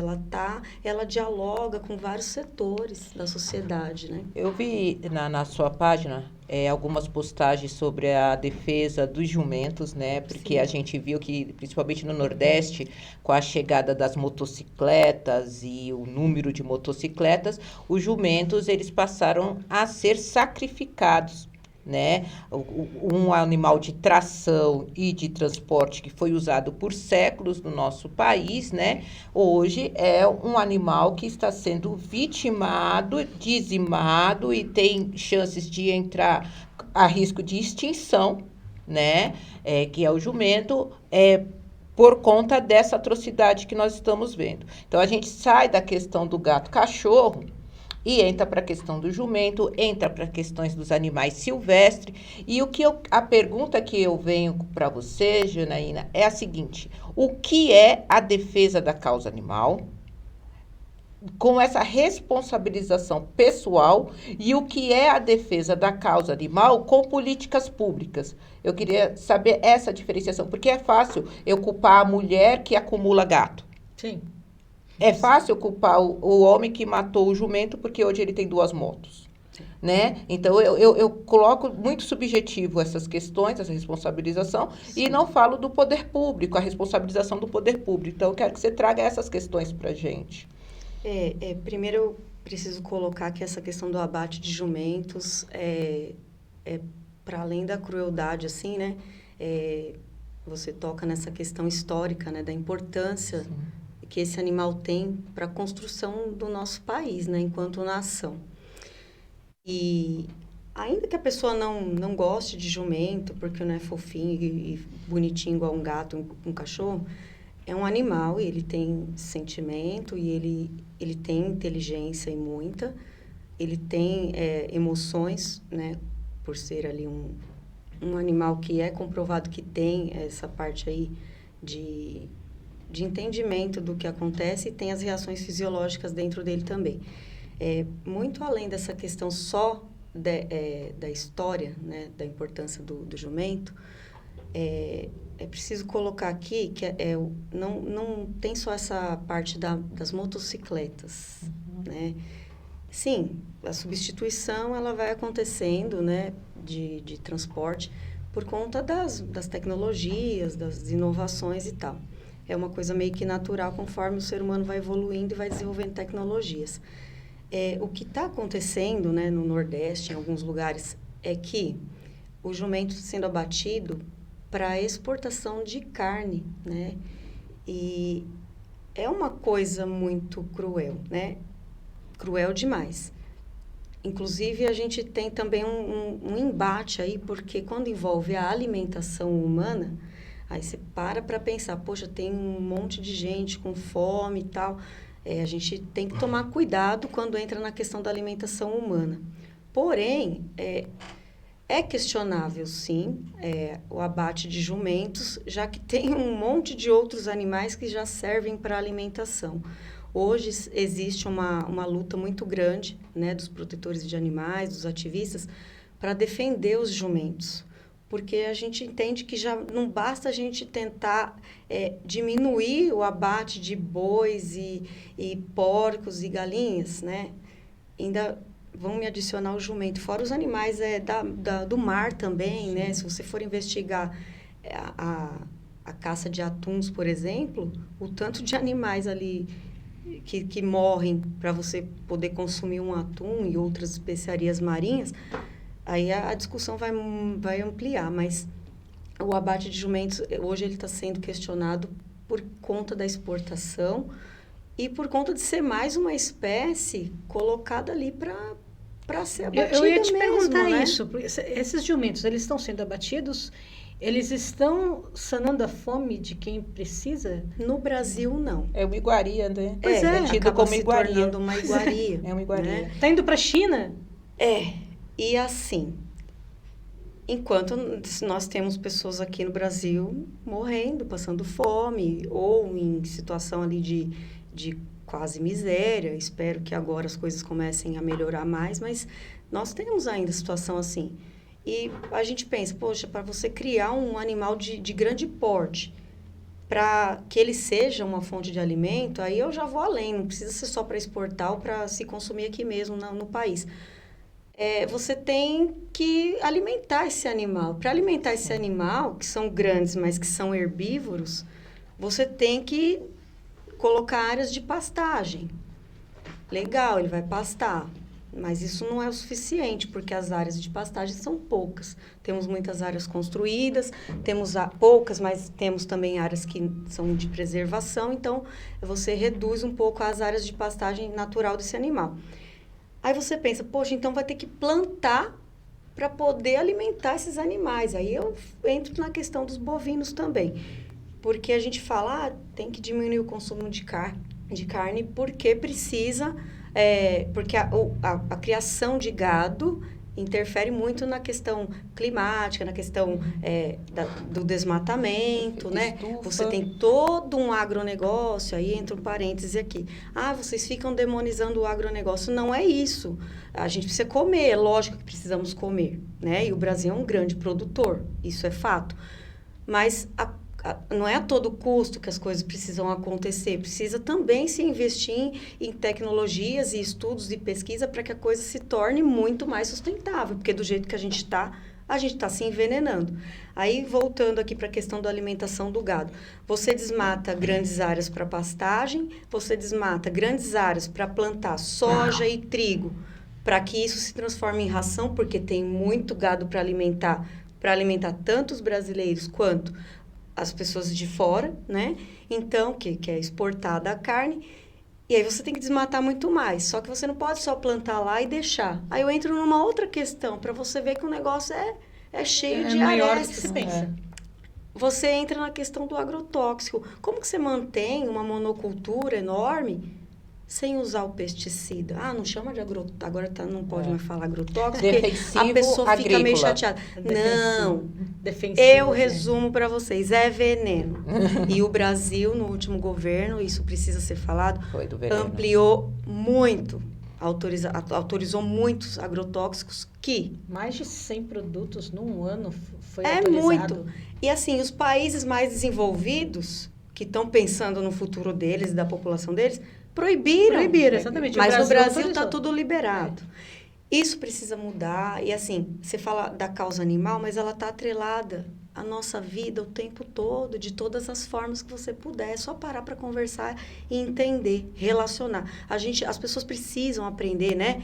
ela dialoga com vários setores da sociedade, né? Eu vi na sua página algumas postagens sobre a defesa dos jumentos, né? Porque a gente viu que, principalmente no Nordeste, com a chegada das motocicletas e o número de motocicletas, os jumentos, eles passaram a ser sacrificados, né? Um animal de tração e de transporte que foi usado por séculos no nosso país, né? Hoje é um animal que está sendo vitimado, dizimado e tem chances de entrar a risco de extinção, né? Que é o jumento, por conta dessa atrocidade que nós estamos vendo. Então, a gente sai da questão do gato-cachorro e entra para a questão do jumento, entra para questões dos animais silvestres. E a pergunta que eu venho para você, Janaína, é a seguinte: o que é a defesa da causa animal, com essa responsabilização pessoal, e o que é a defesa da causa animal com políticas públicas? Eu queria saber essa diferenciação, porque é fácil eu culpar a mulher que acumula gato. Sim. É fácil culpar o homem que matou o jumento porque hoje ele tem 2 motos, né? Então, eu coloco muito subjetivo essas questões, essa responsabilização, e não falo do poder público, a responsabilização do poder público. Então, eu quero que você traga essas questões para a gente. Primeiro, eu preciso colocar que essa questão do abate de jumentos para além da crueldade, assim, né? Você toca nessa questão histórica, né? Da importância que esse animal tem para a construção do nosso país, né, enquanto nação. E ainda que a pessoa não goste de jumento, porque não é fofinho e bonitinho igual um gato, um cachorro, é um animal e ele tem sentimento e ele tem inteligência e muita, ele tem emoções, né, por ser ali um animal que é comprovado que tem essa parte aí de entendimento do que acontece e tem as reações fisiológicas dentro dele também. Muito além dessa questão só da história, né, da importância do jumento, é preciso colocar aqui que não tem só essa parte das motocicletas, né? Sim, a substituição ela vai acontecendo, né, de transporte por conta das tecnologias, das inovações e tal. É uma coisa meio que natural conforme o ser humano vai evoluindo e vai desenvolvendo tecnologias. O que está acontecendo, né, no Nordeste, em alguns lugares, é que o jumento está sendo abatido para exportação de carne, né? E é uma coisa muito cruel, né? Cruel demais. Inclusive, a gente tem também um embate aí, porque quando envolve a alimentação humana, aí você para pensar, poxa, tem um monte de gente com fome e tal. A gente tem que tomar cuidado quando entra na questão da alimentação humana. Porém, é questionável, sim, o abate de jumentos, já que tem um monte de outros animais que já servem para alimentação. Hoje existe uma luta muito grande, né, dos protetores de animais, dos ativistas, para defender os jumentos. Porque a gente entende que já não basta a gente tentar diminuir o abate de bois e porcos e galinhas, né? Ainda vão me adicionar o jumento. Fora os animais do mar também, né? Se você for investigar a caça de atuns, por exemplo, o tanto de animais ali que morrem para você poder consumir um atum e outras especiarias marinhas, aí a discussão vai ampliar, mas o abate de jumentos, hoje ele está sendo questionado por conta da exportação e por conta de ser mais uma espécie colocada ali para ser abatida mesmo. Eu ia te perguntar, né? isso, porque esses jumentos, eles estão sendo abatidos, eles estão sanando a fome de quem precisa? No Brasil, não. É uma iguaria, né? Pois é, tido acaba como se iguaria. tornando uma iguaria. É uma iguaria. Né? Está indo para a China? E assim, enquanto nós temos pessoas aqui no Brasil morrendo, passando fome, ou em situação ali de quase miséria, espero que agora as coisas comecem a melhorar mais, mas nós temos ainda situação assim. E a gente pensa, poxa, para você criar um animal de grande porte, para que ele seja uma fonte de alimento, aí eu já vou além, não precisa ser só para exportar ou para se consumir aqui mesmo no país. Você tem que alimentar esse animal. Para alimentar esse animal, que são grandes, mas que são herbívoros, você tem que colocar áreas de pastagem. Legal, ele vai pastar, mas isso não é o suficiente, porque as áreas de pastagem são poucas. Temos muitas áreas construídas, temos poucas, mas temos também áreas que são de preservação, então você reduz um pouco as áreas de pastagem natural desse animal. Aí você pensa, poxa, então vai ter que plantar para poder alimentar esses animais. Aí eu entro na questão dos bovinos também. Porque a gente fala, tem que diminuir o consumo de carne porque precisa... porque a criação de gado interfere muito na questão climática, na questão do desmatamento, né? Você tem todo um agronegócio, aí entra um parêntese aqui. Vocês ficam demonizando o agronegócio. Não é isso. A gente precisa comer, é lógico que precisamos comer, né? E o Brasil é um grande produtor, isso é fato. Mas não é a todo custo que as coisas precisam acontecer. Precisa também se investir em tecnologias e estudos e pesquisa para que a coisa se torne muito mais sustentável. Porque do jeito que a gente está se envenenando. Aí, voltando aqui para a questão da alimentação do gado. Você desmata grandes áreas para pastagem, você desmata grandes áreas para plantar soja e trigo, para que isso se transforme em ração, porque tem muito gado para alimentar tanto os brasileiros quanto as pessoas de fora, né? Então, que é exportada a carne. E aí você tem que desmatar muito mais. Só que você não pode só plantar lá e deixar. Aí eu entro numa outra questão, para você ver que o negócio é cheio de maior do que arestas. se pensa. Você entra na questão do agrotóxico. Como que você mantém uma monocultura enorme sem usar o pesticida. Ah, não chama de agrotóxico, agora não pode mais falar agrotóxico, Defensivo porque a pessoa fica meio agrícola. chateada. Não, Defensivo, eu né? resumo para vocês, é veneno. E o Brasil, no último governo, isso precisa ser falado, Foi do veneno. ampliou muito, autorizou muitos agrotóxicos que Mais de 100 produtos num ano foi é autorizado. muito. E assim, os países mais desenvolvidos, que estão pensando no futuro deles, da população deles, proibiram. Proibiram, exatamente. Mas no Brasil está autorizou. tudo liberado. Isso precisa mudar. E assim, você fala da causa animal, mas ela está atrelada à nossa vida o tempo todo, de todas as formas que você puder. É só parar para conversar e entender, relacionar. As pessoas precisam aprender, né?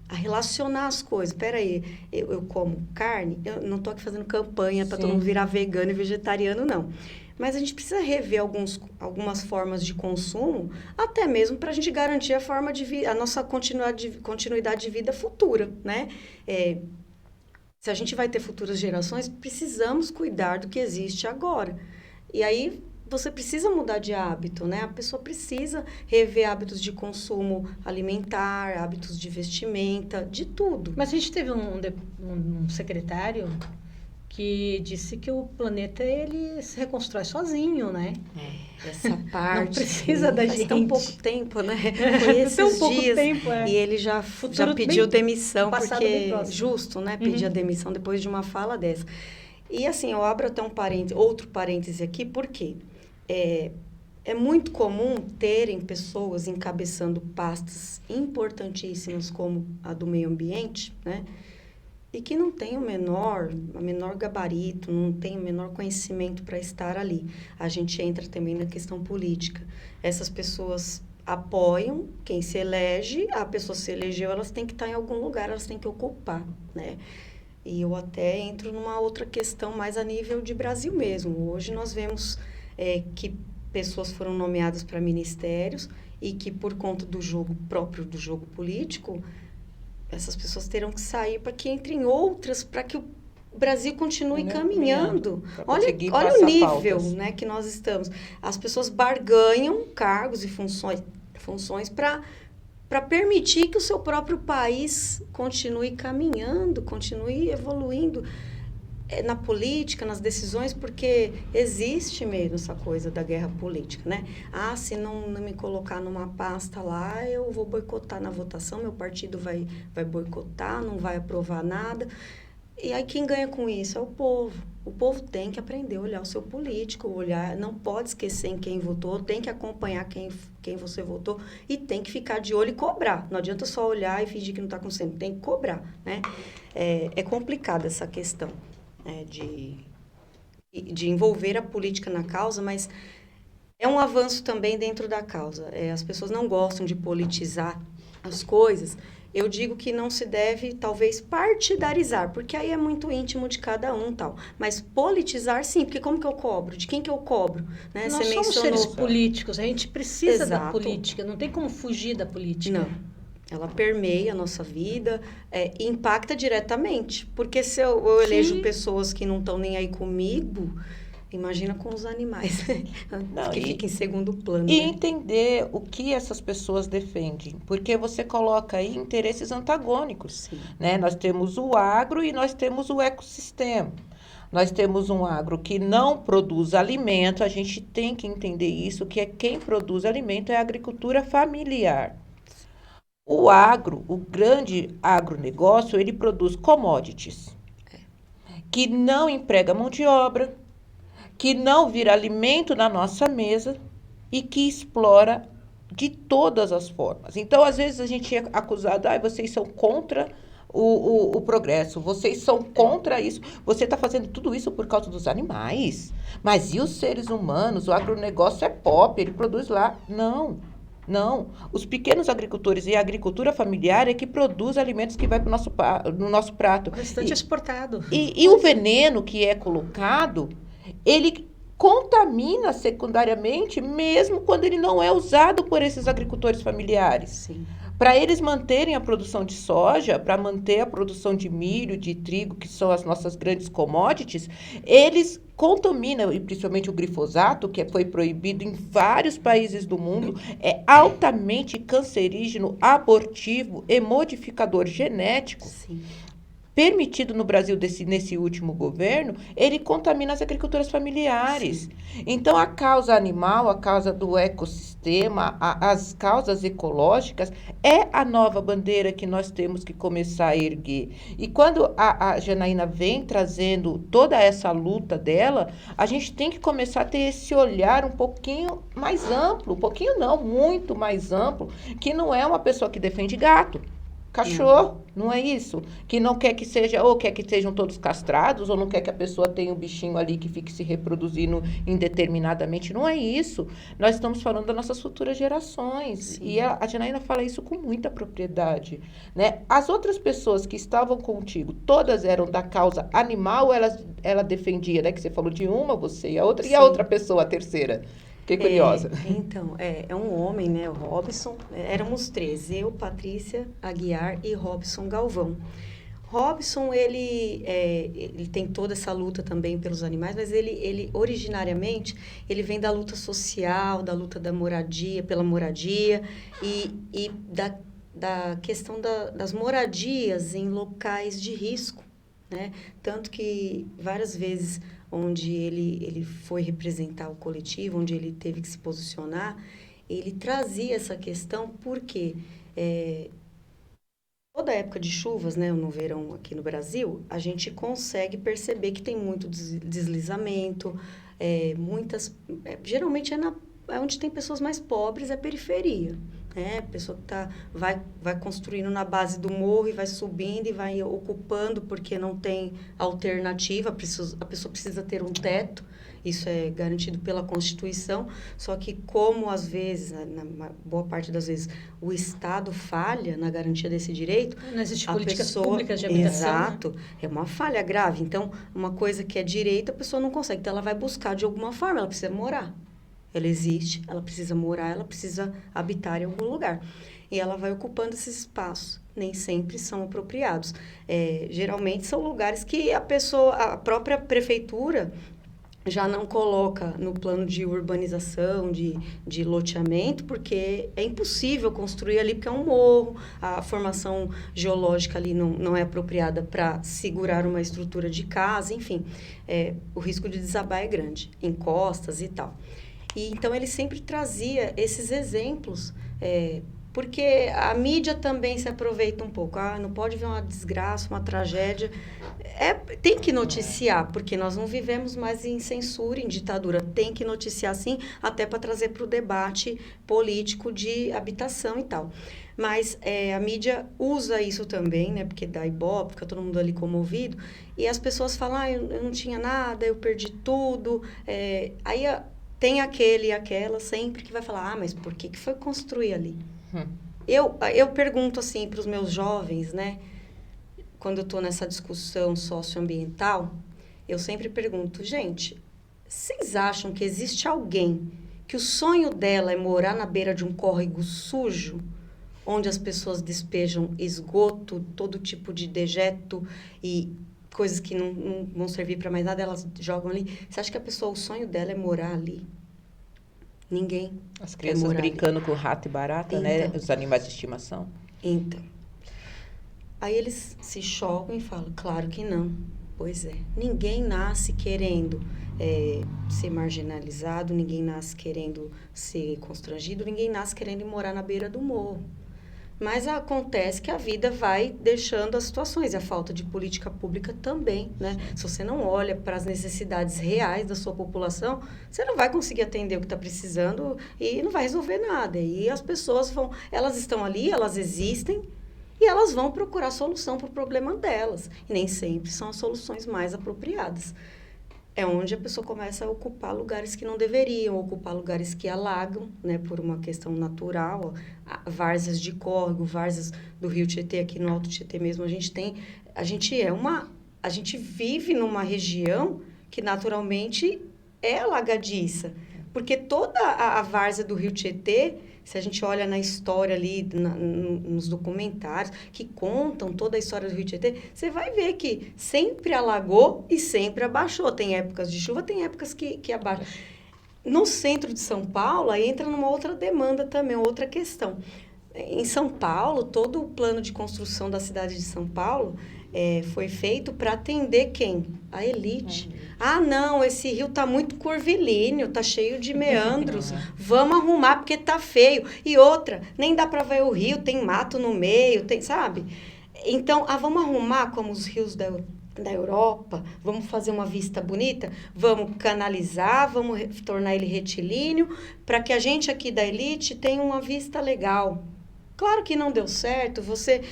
A relacionar as coisas. Peraí, eu como carne, eu não estou aqui fazendo campanha para todo mundo virar vegano e vegetariano, não. Mas a gente precisa rever algumas formas de consumo, até mesmo para a gente garantir a nossa continuidade de vida futura, né? Se a gente vai ter futuras gerações, precisamos cuidar do que existe agora. E aí você precisa mudar de hábito, né? A pessoa precisa rever hábitos de consumo alimentar, hábitos de vestimenta, de tudo. Mas a gente teve um secretário que disse que o planeta ele se reconstrói sozinho, né? Essa parte. Não precisa da faz gente. tão pouco tempo, né? Foi esses Tão pouco dias. tempo, E ele já Futuro pediu bem- demissão, passado bem porque próximo. justo, né? Pedir a demissão depois de uma fala dessa. E assim, eu abro até outro parêntese aqui, porque é muito comum terem pessoas encabeçando pastas importantíssimas como a do meio ambiente, né? E que não tem o menor gabarito, não tem o menor conhecimento para estar ali. A gente entra também na questão política. Essas pessoas apoiam quem se elege, a pessoa se elegeu, elas têm que estar em algum lugar, elas têm que ocupar, né? E eu até entro numa outra questão mais a nível de Brasil mesmo. Hoje nós vemos que pessoas foram nomeadas para ministérios e que por conta do jogo próprio, do jogo político, essas pessoas terão que sair para que entrem outras, para que o Brasil continue caminhando. Olha o nível, né, que nós estamos. As pessoas barganham cargos e funções para permitir que o seu próprio país continue caminhando, continue evoluindo na política, nas decisões, porque existe mesmo essa coisa da guerra política, né? Ah, se não me colocar numa pasta lá, eu vou boicotar na votação, meu partido vai boicotar, não vai aprovar nada. E aí quem ganha com isso é o povo. O povo tem que aprender a olhar o seu político, não pode esquecer em quem votou, tem que acompanhar quem você votou e tem que ficar de olho e cobrar. Não adianta só olhar e fingir que não está acontecendo, tem que cobrar, né? É complicada essa questão. De envolver a política na causa, mas é um avanço também dentro da causa. As pessoas não gostam de politizar as coisas. Eu digo que não se deve, talvez, partidarizar, porque aí é muito íntimo de cada um, tal. Mas politizar, sim, porque como que eu cobro? De quem que eu cobro? Né? Nós somos seres políticos, a gente precisa da política, não tem como fugir da política. Não. Ela permeia a nossa vida, impacta diretamente. Porque se eu elejo pessoas que não estão nem aí comigo, imagina com os animais, que fica em segundo plano. E né? entender o que essas pessoas defendem, porque você coloca aí interesses antagônicos. Né? Nós temos o agro e nós temos o ecossistema. Nós temos um agro que não produz alimento, a gente tem que entender isso, que quem produz alimento é a agricultura familiar. O agro, o grande agronegócio, ele produz commodities, que não emprega mão de obra, que não vira alimento na nossa mesa e que explora de todas as formas. Então, às vezes, a gente é acusado, vocês são contra o progresso, vocês são contra isso, você está fazendo tudo isso por causa dos animais. Mas e os seres humanos? O agronegócio é pop, ele produz lá. Não, os pequenos agricultores e a agricultura familiar é que produz alimentos que vai no nosso prato. O restante é exportado. E o veneno que é colocado, ele contamina secundariamente, mesmo quando ele não é usado por esses agricultores familiares. Sim. Para eles manterem a produção de soja, para manter a produção de milho, de trigo, que são as nossas grandes commodities, eles contamina, e principalmente o glifosato, que foi proibido em vários países do mundo, é altamente cancerígeno, abortivo e modificador genético. Sim. Permitido no Brasil nesse último governo, ele contamina as agriculturas familiares. Sim. Então, a causa animal, a causa do ecossistema, as causas ecológicas, é a nova bandeira que nós temos que começar a erguer. E quando a Janaína vem trazendo toda essa luta dela, a gente tem que começar a ter esse olhar um pouquinho mais amplo, um pouquinho não, muito mais amplo, que não é uma pessoa que defende gato. Cachorro, não é isso? Que não quer que seja, ou quer que sejam todos castrados, ou não quer que a pessoa tenha um bichinho ali que fique se reproduzindo indeterminadamente. Não é isso. Nós estamos falando das nossas futuras gerações. Sim. E a Janaína fala isso com muita propriedade, né? As outras pessoas que estavam contigo, todas eram da causa animal, ela defendia, né? Que você falou de uma, você e a outra, e a Sim. outra pessoa, a terceira. Fiquei curiosa. Então, é um homem, né, o Robson, éramos três, eu, Patrícia Aguiar e Robson Galvão. Robson, ele tem toda essa luta também pelos animais, mas ele originariamente, ele vem da luta social, da luta da moradia, pela moradia e da questão das moradias em locais de risco, né? Tanto que várias vezes onde ele foi representar o coletivo, onde ele teve que se posicionar, ele trazia essa questão porque toda época de chuvas, né, no verão aqui no Brasil, a gente consegue perceber que tem muito deslizamento, geralmente é onde tem pessoas mais pobres, é periferia. A pessoa que vai construindo na base do morro e vai subindo e vai ocupando porque não tem alternativa, a pessoa precisa ter um teto, isso é garantido pela Constituição, só que como às vezes, na boa parte das vezes, o Estado falha na garantia desse direito, Não existe a políticas pessoa, públicas de habitação. exato, Né? é uma falha grave. Então, uma coisa que é direito, a pessoa não consegue, então ela vai buscar de alguma forma, ela precisa morar. Ela existe, ela precisa morar, ela precisa habitar em algum lugar. E ela vai ocupando esses espaços. Nem sempre são apropriados. Geralmente são lugares que a própria prefeitura já não coloca no plano de urbanização, de loteamento, porque é impossível construir ali, porque é um morro, a formação geológica ali não é apropriada para segurar uma estrutura de casa, enfim, o risco de desabar é grande, encostas e tal. E, então, ele sempre trazia esses exemplos, porque a mídia também se aproveita um pouco. Não pode ver uma desgraça, uma tragédia. Tem que noticiar, porque nós não vivemos mais em censura, em ditadura. Tem que noticiar, sim, até para trazer para o debate político de habitação e tal. Mas a mídia usa isso também, né? Porque dá ibope, fica todo mundo ali comovido. E as pessoas falam, eu não tinha nada, eu perdi tudo. Aí tem aquele e aquela sempre que vai falar, mas por que foi construir ali? Eu pergunto assim para os meus jovens, né? Quando eu estou nessa discussão socioambiental, eu sempre pergunto, gente, vocês acham que existe alguém que o sonho dela é morar na beira de um córrego sujo, onde as pessoas despejam esgoto, todo tipo de dejeto e coisas que não vão servir para mais nada, elas jogam ali. Você acha que o sonho dela é morar ali? Ninguém. As crianças brincando ali. com rato e barata, Então, né? Os animais de estimação. Então. Aí eles se chocam e falam, claro que não. Pois é. Ninguém nasce querendo ser marginalizado, ninguém nasce querendo ser constrangido, ninguém nasce querendo morar na beira do morro. Mas acontece que a vida vai deixando as situações, e a falta de política pública também, né? Se você não olha para as necessidades reais da sua população, você não vai conseguir atender o que está precisando e não vai resolver nada. E as pessoas elas estão ali, elas existem, e elas vão procurar solução para o problema delas. E nem sempre são as soluções mais apropriadas. É onde a pessoa começa a ocupar lugares que não deveriam, ocupar lugares que alagam, né, por uma questão natural, várzeas de córrego, várzeas do Rio Tietê, aqui no Alto Tietê mesmo, a gente vive numa região que naturalmente é alagadiça, Porque toda a várzea do Rio Tietê, se a gente olha na história ali, nos documentários que contam toda a história do Rio Tietê, você vai ver que sempre alagou e sempre abaixou. Tem épocas de chuva, tem épocas que abaixa. No centro de São Paulo, aí entra numa outra demanda também, outra questão. Em São Paulo, todo o plano de construção da cidade de São Paulo foi feito para atender quem? A elite. Ah, não, esse rio tá muito curvilíneo, tá cheio de meandros. Vamos arrumar porque tá feio. E outra, nem dá para ver o rio, tem mato no meio, tem, sabe? Então, vamos arrumar como os rios da Europa, vamos fazer uma vista bonita, vamos canalizar, vamos tornar ele retilíneo, para que a gente aqui da elite tenha uma vista legal. Claro que não deu certo, você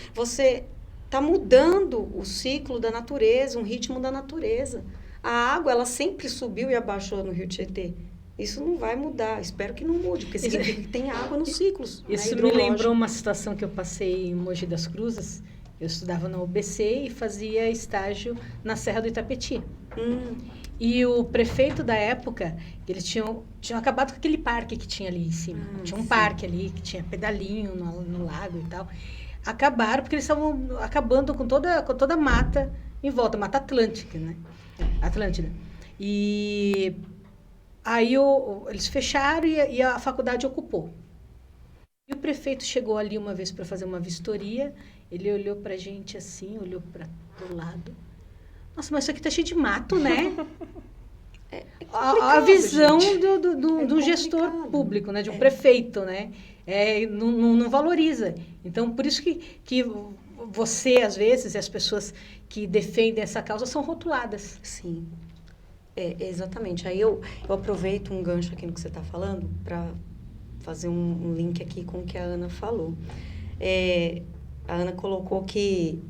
está mudando o ciclo da natureza, um ritmo da natureza. A água, ela sempre subiu e abaixou no Rio Tietê. Isso não vai mudar, espero que não mude, porque significa que tem água nos ciclos. Isso me lembrou uma situação que eu passei em Mogi das Cruzes. Eu estudava na UBC e fazia estágio na Serra do Itapetí. E o prefeito da época, eles tinham acabado com aquele parque que tinha ali em cima. Tinha um parque ali, que tinha pedalinho no lago e tal. Acabaram, porque eles estavam acabando com toda a mata em volta, Mata Atlântica, né? Atlântida. E aí eles fecharam e a faculdade ocupou. E o prefeito chegou ali uma vez para fazer uma vistoria, ele olhou pra gente assim, olhou para o lado. Nossa, mas isso aqui tá cheio de mato, né? A visão do gestor público, né? De um prefeito, né? Não valoriza. Então, por isso que você, às vezes, e as pessoas que defendem essa causa são rotuladas. Sim, exatamente. Aí eu aproveito um gancho aqui no que você está falando para fazer um link aqui com o que a Ana falou. A Ana colocou que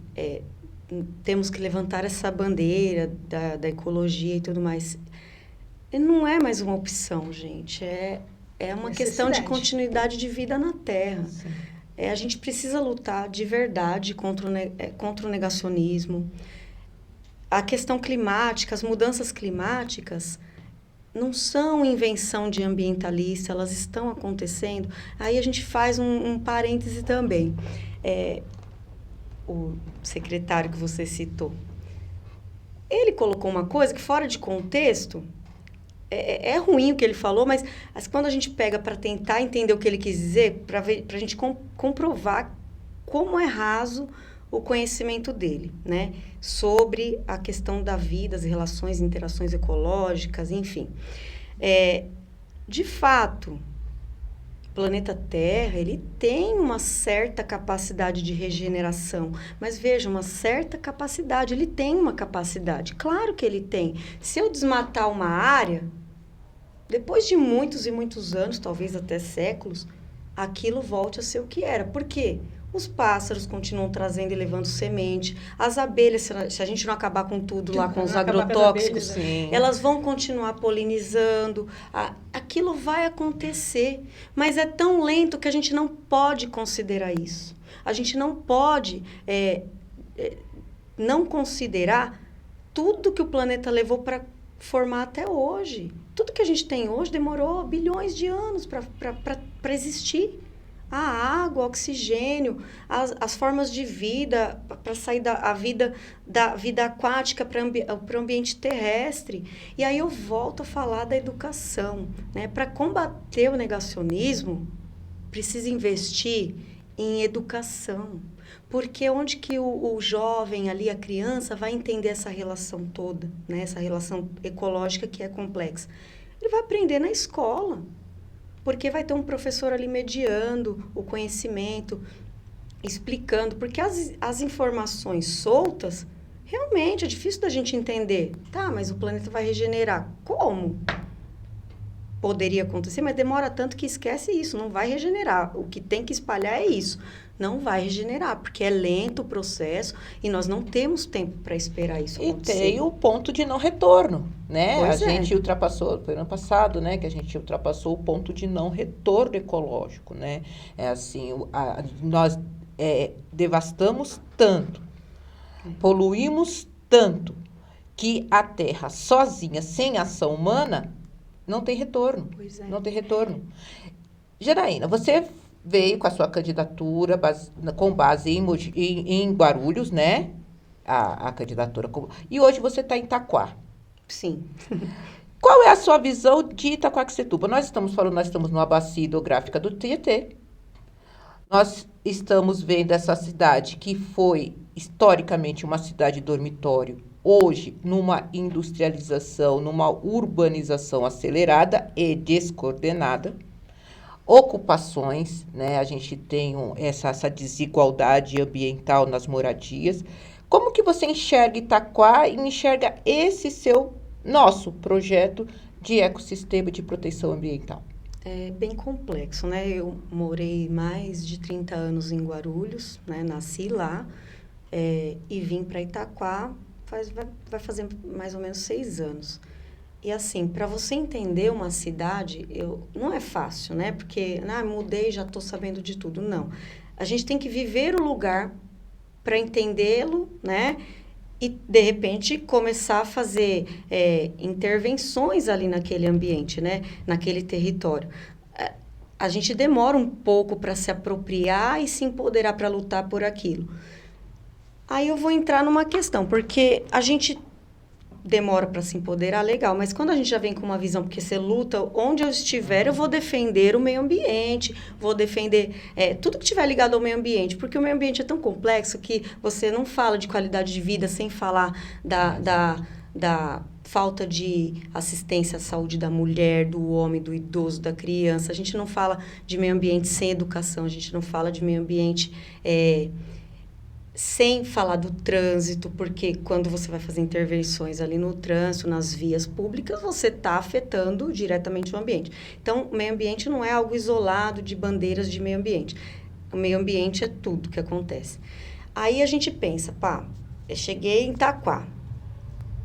temos que levantar essa bandeira da ecologia e tudo mais. Não é mais uma opção, gente. É uma questão de continuidade de vida na Terra. A gente precisa lutar de verdade contra o negacionismo. A questão climática, as mudanças climáticas, não são invenção de ambientalista, elas estão acontecendo. Aí a gente faz um parêntese também. O secretário que você citou, ele colocou uma coisa que fora de contexto, é ruim o que ele falou, mas quando a gente pega para tentar entender o que ele quis dizer, para a gente comprovar como é raso o conhecimento dele, né? Sobre a questão da vida, as relações, interações ecológicas, enfim. De fato, o planeta Terra, ele tem uma certa capacidade de regeneração, mas veja, uma certa capacidade, ele tem uma capacidade, claro que ele tem. Se eu desmatar uma área, depois de muitos e muitos anos, talvez até séculos, aquilo volte a ser o que era. Por quê? Os pássaros continuam trazendo e levando semente. As abelhas, se a gente não acabar com tudo lá, com os agrotóxicos, elas vão continuar polinizando. Aquilo vai acontecer. Mas é tão lento que a gente não pode considerar isso. A gente não pode não considerar tudo que o planeta levou para formar até hoje. Tudo que a gente tem hoje demorou bilhões de anos para existir. A água, o oxigênio, as formas de vida, para sair da vida aquática para o ambiente terrestre. E aí eu volto a falar da educação, né? Para combater o negacionismo, precisa investir em educação. Porque onde que o jovem ali, a criança, vai entender essa relação toda, né? Essa relação ecológica que é complexa? Ele vai aprender na escola. Porque vai ter um professor ali mediando o conhecimento, explicando. Porque as informações soltas, realmente é difícil da gente entender. Tá, mas o planeta vai regenerar. Como? Poderia acontecer, mas demora tanto que esquece isso. Não vai regenerar. O que tem que espalhar é isso. Não vai regenerar, porque é lento o processo e nós não temos tempo para esperar isso acontecer. E tem o ponto de não retorno, né? Pois a gente ultrapassou, foi ano passado, né? Que a gente ultrapassou o ponto de não retorno ecológico, né? Nós devastamos tanto, poluímos tanto, que a Terra sozinha, sem ação humana, não tem retorno. Pois é. Não tem retorno. Janaína, você veio com a sua candidatura com base em Guarulhos, né? A candidatura. E hoje você está em Itaquá. Sim. Qual é a sua visão de Itaquaquecetuba? Nós estamos numa bacia hidrográfica do Tietê. Nós estamos vendo essa cidade que foi historicamente uma cidade dormitório, hoje numa industrialização, numa urbanização acelerada e descoordenada. Ocupações, né? A gente tem essa desigualdade ambiental nas moradias. Como que você enxerga Itaquá e enxerga nosso projeto de ecossistema de proteção ambiental? É bem complexo, né? Eu morei mais de 30 anos em Guarulhos, né? Nasci lá, e vim para Itaquá vai fazer mais ou menos 6 anos. E assim, para você entender uma cidade, não é fácil, né? Porque, mudei, já estou sabendo de tudo. Não. A gente tem que viver o lugar para entendê-lo, né? E, de repente, começar a fazer intervenções ali naquele ambiente, né? Naquele território. A gente demora um pouco para se apropriar e se empoderar para lutar por aquilo. Aí eu vou entrar numa questão, porque a gente demora para se empoderar, legal, mas quando a gente já vem com uma visão, porque você luta, onde eu estiver, eu vou defender o meio ambiente, vou defender tudo que estiver ligado ao meio ambiente, porque o meio ambiente é tão complexo que você não fala de qualidade de vida sem falar da falta de assistência à saúde da mulher, do homem, do idoso, da criança. A gente não fala de meio ambiente sem educação, a gente não fala de meio ambiente sem falar do trânsito, porque quando você vai fazer intervenções ali no trânsito, nas vias públicas, você está afetando diretamente o ambiente. Então, o meio ambiente não é algo isolado de bandeiras de meio ambiente. O meio ambiente é tudo que acontece. Aí a gente pensa, eu cheguei em Itaquá.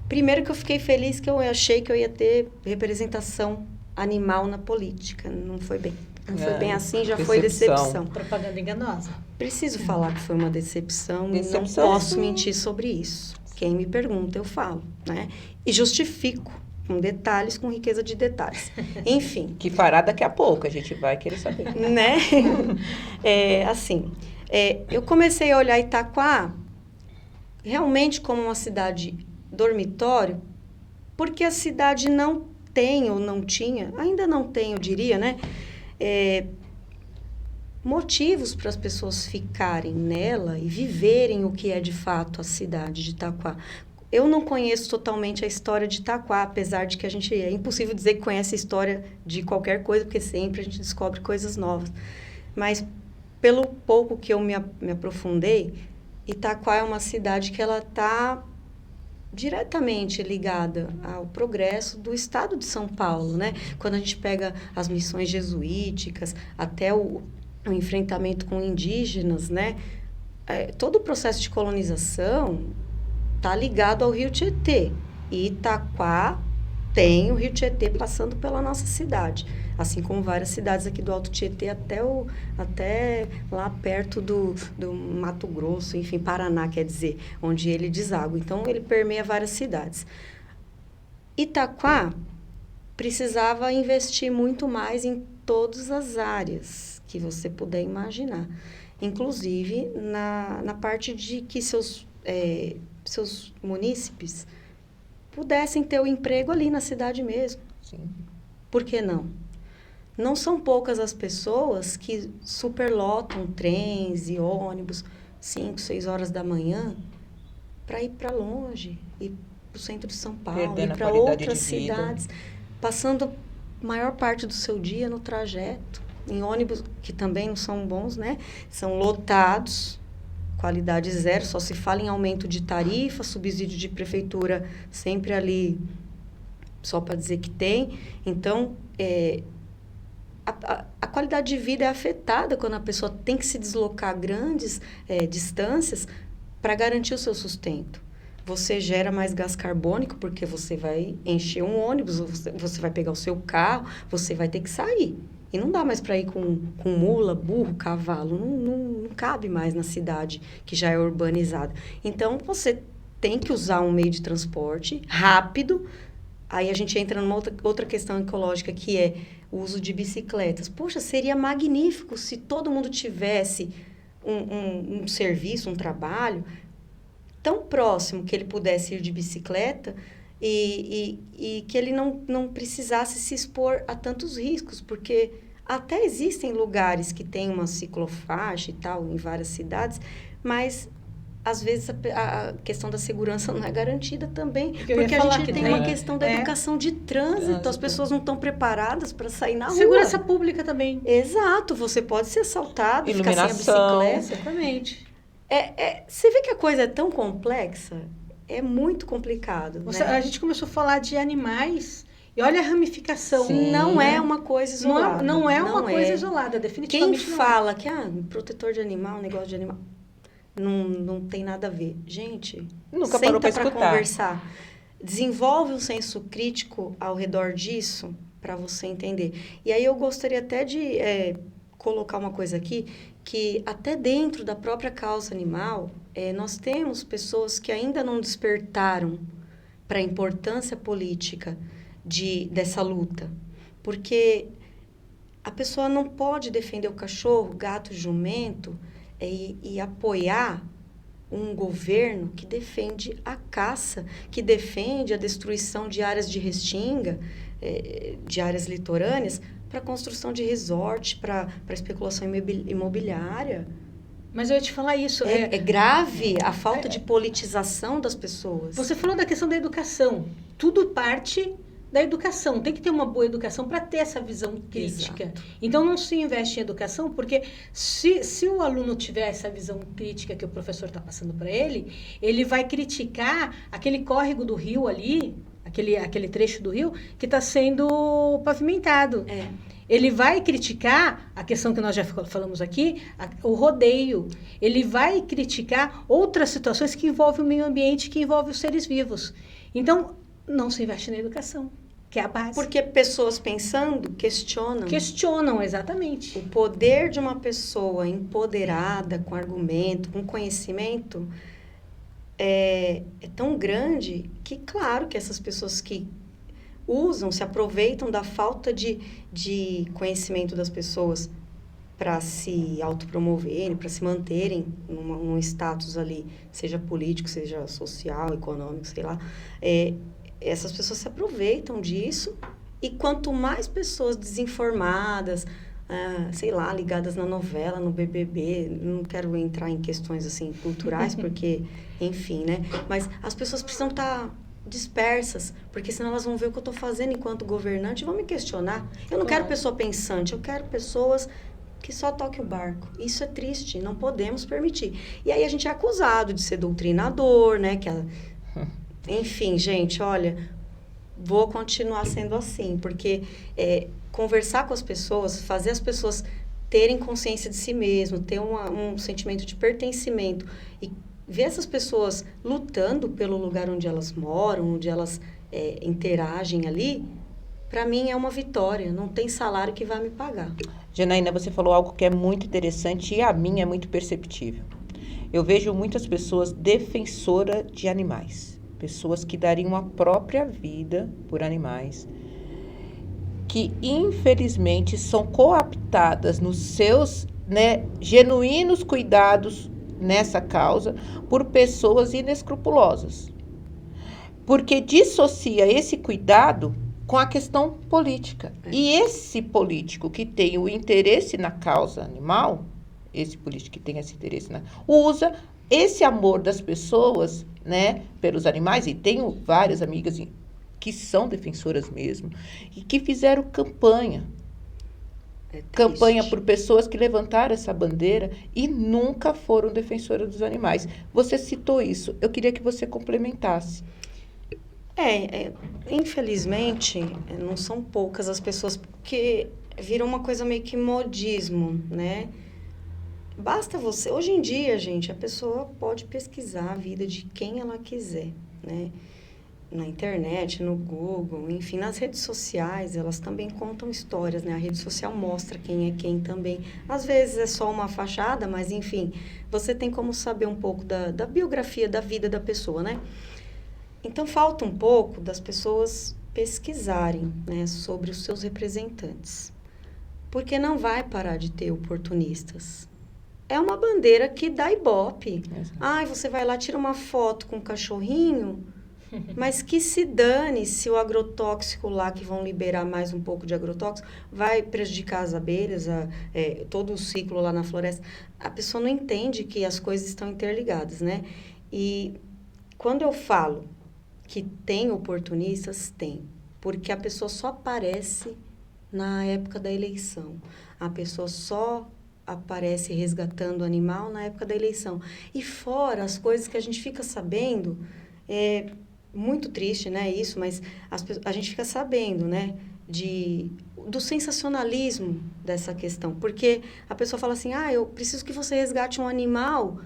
Primeiro que eu fiquei feliz que eu achei que eu ia ter representação animal na política. Não foi bem. Não foi bem assim, já foi decepção. Propaganda enganosa. Preciso falar que foi uma decepção e não posso mentir sobre isso. Quem me pergunta, eu falo, né? E justifico, com detalhes, com riqueza de detalhes. Enfim. Que fará daqui a pouco, a gente vai querer saber. Né? Eu comecei a olhar Itaquá realmente como uma cidade dormitório, porque a cidade não tem ou não tinha, ainda não tem, eu diria, né? Motivos para as pessoas ficarem nela e viverem o que é de fato a cidade de Itaquá. Eu não conheço totalmente a história de Itaquá, apesar de que é impossível dizer que conhece a história de qualquer coisa, porque sempre a gente descobre coisas novas. Mas, pelo pouco que eu me aprofundei, Itaquá é uma cidade que ela está diretamente ligada ao progresso do estado de São Paulo, né? Quando a gente pega as missões jesuíticas, até o enfrentamento com indígenas, né? Todo o processo de colonização está ligado ao Rio Tietê. E Itaquá tem o Rio Tietê passando pela nossa cidade. Assim como várias cidades aqui do Alto Tietê até lá perto do Mato Grosso, enfim, Paraná, quer dizer, onde ele deságua. Então, ele permeia várias cidades. Itaquá precisava investir muito mais em todas as áreas que você puder imaginar. Inclusive, na parte de que seus munícipes pudessem ter o emprego ali na cidade mesmo. Sim. Por que não? Não são poucas as pessoas que superlotam trens e ônibus 5, 6 horas da manhã para ir para longe, ir para o centro de São Paulo, ir para outras cidades, passando a maior parte do seu dia no trajeto, em ônibus que também não são bons, né? São lotados, qualidade zero, só se fala em aumento de tarifa, subsídio de prefeitura sempre ali, só para dizer que tem. Então, a qualidade de vida é afetada quando a pessoa tem que se deslocar grandes distâncias para garantir o seu sustento. Você gera mais gás carbônico porque você vai encher um ônibus, você vai pegar o seu carro, você vai ter que sair. E não dá mais para ir com mula, burro, cavalo. Não cabe mais na cidade que já é urbanizada. Então, você tem que usar um meio de transporte rápido, Aí a gente entra numa outra questão ecológica, que é o uso de bicicletas. Poxa, seria magnífico se todo mundo tivesse um serviço, um trabalho tão próximo que ele pudesse ir de bicicleta e que ele não precisasse se expor a tantos riscos, porque até existem lugares que tem uma ciclofaixa e tal, em várias cidades, mas às vezes a questão da segurança não é garantida também, porque a gente tem uma questão da educação de trânsito, as pessoas não estão preparadas para sair na rua. Segurança pública também. Exato, você pode ser assaltado, iluminação, ficar sem a bicicleta. Exatamente. Você vê que a coisa é tão complexa, é muito complicado. Né? A gente começou a falar de animais e olha a ramificação. Sim. Não é uma coisa isolada. Não é uma coisa isolada, definitivamente. Quem fala que protetor de animal, negócio de animal, não tem nada a ver. Gente, nunca parou para escutar. Conversar. Desenvolve um senso crítico ao redor disso para você entender. E aí eu gostaria até de colocar uma coisa aqui, que até dentro da própria causa animal, nós temos pessoas que ainda não despertaram para a importância política dessa luta. Porque a pessoa não pode defender o cachorro, gato, jumento e apoiar um governo que defende a caça, que defende a destruição de áreas de restinga, de áreas litorâneas, para construção de resort, para especulação imobiliária. Mas eu ia te falar isso. É grave a falta de politização das pessoas. Você falou da questão da educação. Tudo parte da educação. Tem que ter uma boa educação para ter essa visão crítica. Exato. Então, não se investe em educação, porque se o aluno tiver essa visão crítica que o professor está passando para ele, ele vai criticar aquele córrego do rio ali, aquele trecho do rio que está sendo pavimentado. Ele vai criticar a questão que nós já falamos aqui, o rodeio. Ele vai criticar outras situações que envolvem o meio ambiente, que envolvem os seres vivos. Então, não se investe na educação, que é a base. Porque pessoas pensando questionam. Questionam, exatamente. O poder de uma pessoa empoderada, com argumento, com conhecimento, é tão grande que, claro, que essas pessoas que se aproveitam da falta de conhecimento das pessoas para se autopromoverem, para se manterem num status ali, seja político, seja social, econômico, sei lá. Essas pessoas se aproveitam disso e quanto mais pessoas desinformadas, sei lá, ligadas na novela, no BBB, não quero entrar em questões assim culturais, porque, enfim, né? Mas as pessoas precisam estar dispersas, porque senão elas vão ver o que eu estou fazendo enquanto governante e vão me questionar. Eu não quero pessoa pensante, eu quero pessoas que só toquem o barco. Isso é triste, não podemos permitir. E aí a gente é acusado de ser doutrinador, né? Enfim, gente, olha, vou continuar sendo assim, porque conversar com as pessoas, fazer as pessoas terem consciência de si mesmo, ter um sentimento de pertencimento e ver essas pessoas lutando pelo lugar onde elas moram, onde elas interagem ali, para mim é uma vitória. Não tem salário que vai me pagar. Janaína, você falou algo que é muito interessante e a mim é muito perceptível. Eu vejo muitas pessoas defensoras de animais. Pessoas que dariam a própria vida por animais. Que, infelizmente, são cooptadas nos seus genuínos cuidados nessa causa por pessoas inescrupulosas. Porque dissocia esse cuidado com a questão política. E esse político que tem o interesse na causa animal, usa esse amor das pessoas, pelos animais, e tenho várias amigas que são defensoras mesmo, e que fizeram campanha por pessoas que levantaram essa bandeira e nunca foram defensoras dos animais. Você citou isso, eu queria que você complementasse. Infelizmente, não são poucas as pessoas, porque virou uma coisa meio que modismo, né? Basta você... Hoje em dia, gente, a pessoa pode pesquisar a vida de quem ela quiser, né? Na internet, no Google, enfim, nas redes sociais, elas também contam histórias, né? A rede social mostra quem é quem também. Às vezes é só uma fachada, mas, enfim, você tem como saber um pouco da biografia, da vida da pessoa, né? Então, falta um pouco das pessoas pesquisarem, né, sobre os seus representantes. Porque não vai parar de ter oportunistas. É uma bandeira que dá ibope. Exato. Ai, você vai lá, tira uma foto com um cachorrinho, mas que se dane se o agrotóxico lá, que vão liberar mais um pouco de agrotóxico, vai prejudicar as abelhas, todo o ciclo lá na floresta. A pessoa não entende que as coisas estão interligadas, né? E quando eu falo que tem oportunistas, tem. Porque a pessoa só aparece na época da eleição. A pessoa só aparece resgatando o animal na época da eleição. E fora as coisas que a gente fica sabendo, muito triste, né, isso, mas a gente fica sabendo, né, do sensacionalismo dessa questão. Porque a pessoa fala assim, eu preciso que você resgate um animal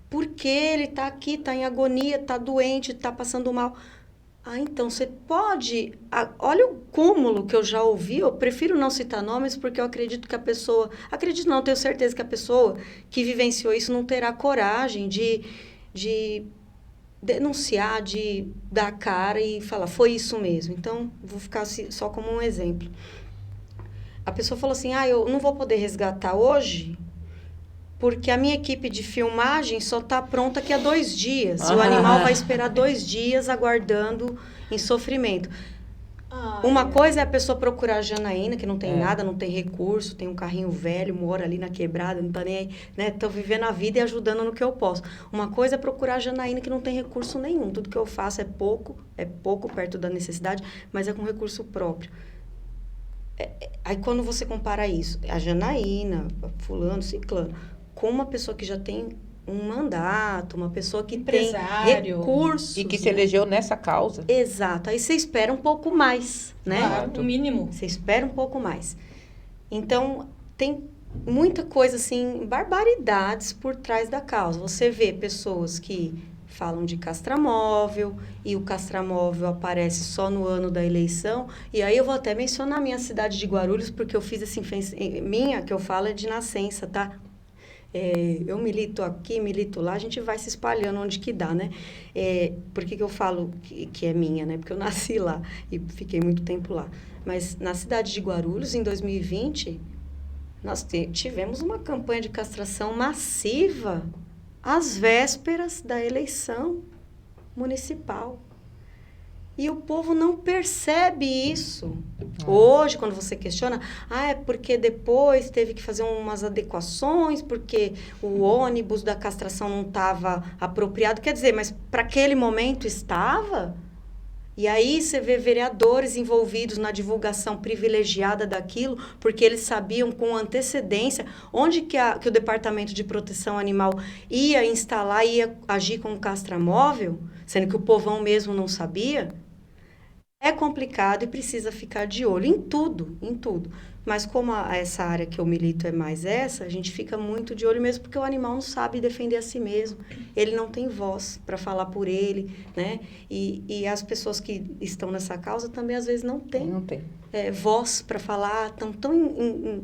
porque ele está aqui, está em agonia, está doente, está passando mal. Então, você pode... olha o cúmulo que eu já ouvi, eu prefiro não citar nomes, porque eu acredito que a pessoa... Acredito não, tenho certeza que a pessoa que vivenciou isso não terá coragem de denunciar, de dar cara e falar, foi isso mesmo. Então, vou ficar só como um exemplo. A pessoa falou assim, eu não vou poder resgatar hoje, porque a minha equipe de filmagem só está pronta daqui a 2 dias. E o animal vai esperar 2 dias aguardando em sofrimento. Uma coisa é a pessoa procurar a Janaína, que não tem nada, não tem recurso, tem um carrinho velho, mora ali na quebrada, não tá nem aí, né? Tô vivendo a vida e ajudando no que eu posso. Uma coisa é procurar a Janaína, que não tem recurso nenhum. Tudo que eu faço é pouco perto da necessidade, mas é com recurso próprio. Aí quando você compara isso, a Janaína, fulano, ciclano, com uma pessoa que já tem um mandato, uma pessoa que tem recursos. E que se elegeu nessa causa. Exato. Aí você espera um pouco mais, né? Claro, o mínimo. Você espera um pouco mais. Então, tem muita coisa, assim, barbaridades por trás da causa. Você vê pessoas que falam de castramóvel, e o castramóvel aparece só no ano da eleição. E aí eu vou até mencionar a minha cidade de Guarulhos, porque eu fiz assim, minha, que eu falo, é de nascença, tá? Eu milito aqui, milito lá, a gente vai se espalhando onde que dá, né? Por que eu falo que é minha, né? Porque eu nasci lá e fiquei muito tempo lá. Mas na cidade de Guarulhos, em 2020, nós tivemos uma campanha de castração massiva às vésperas da eleição municipal. E o povo não percebe isso. Hoje, quando você questiona, é porque depois teve que fazer umas adequações, porque o ônibus da castração não estava apropriado. Quer dizer, mas para aquele momento estava? E aí você vê vereadores envolvidos na divulgação privilegiada daquilo, porque eles sabiam com antecedência onde que o Departamento de Proteção Animal ia instalar, ia agir com o castramóvel, sendo que o povão mesmo não sabia. É complicado e precisa ficar de olho em tudo, em tudo. Mas como essa área que eu milito é mais essa, a gente fica muito de olho mesmo, porque o animal não sabe defender a si mesmo. Ele não tem voz para falar por ele, né? E as pessoas que estão nessa causa também, às vezes, não têm voz para falar, estão tão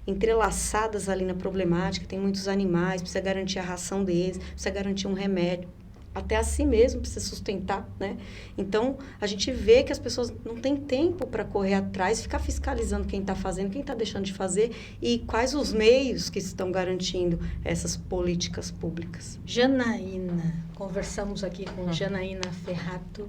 entrelaçadas ali na problemática. Tem muitos animais, precisa garantir a ração deles, precisa garantir um remédio. Até a si mesmo precisa sustentar, né? Então, a gente vê que as pessoas não têm tempo para correr atrás, ficar fiscalizando quem está fazendo, quem está deixando de fazer e quais os meios que estão garantindo essas políticas públicas. Janaína, conversamos aqui com Janaína Ferrato,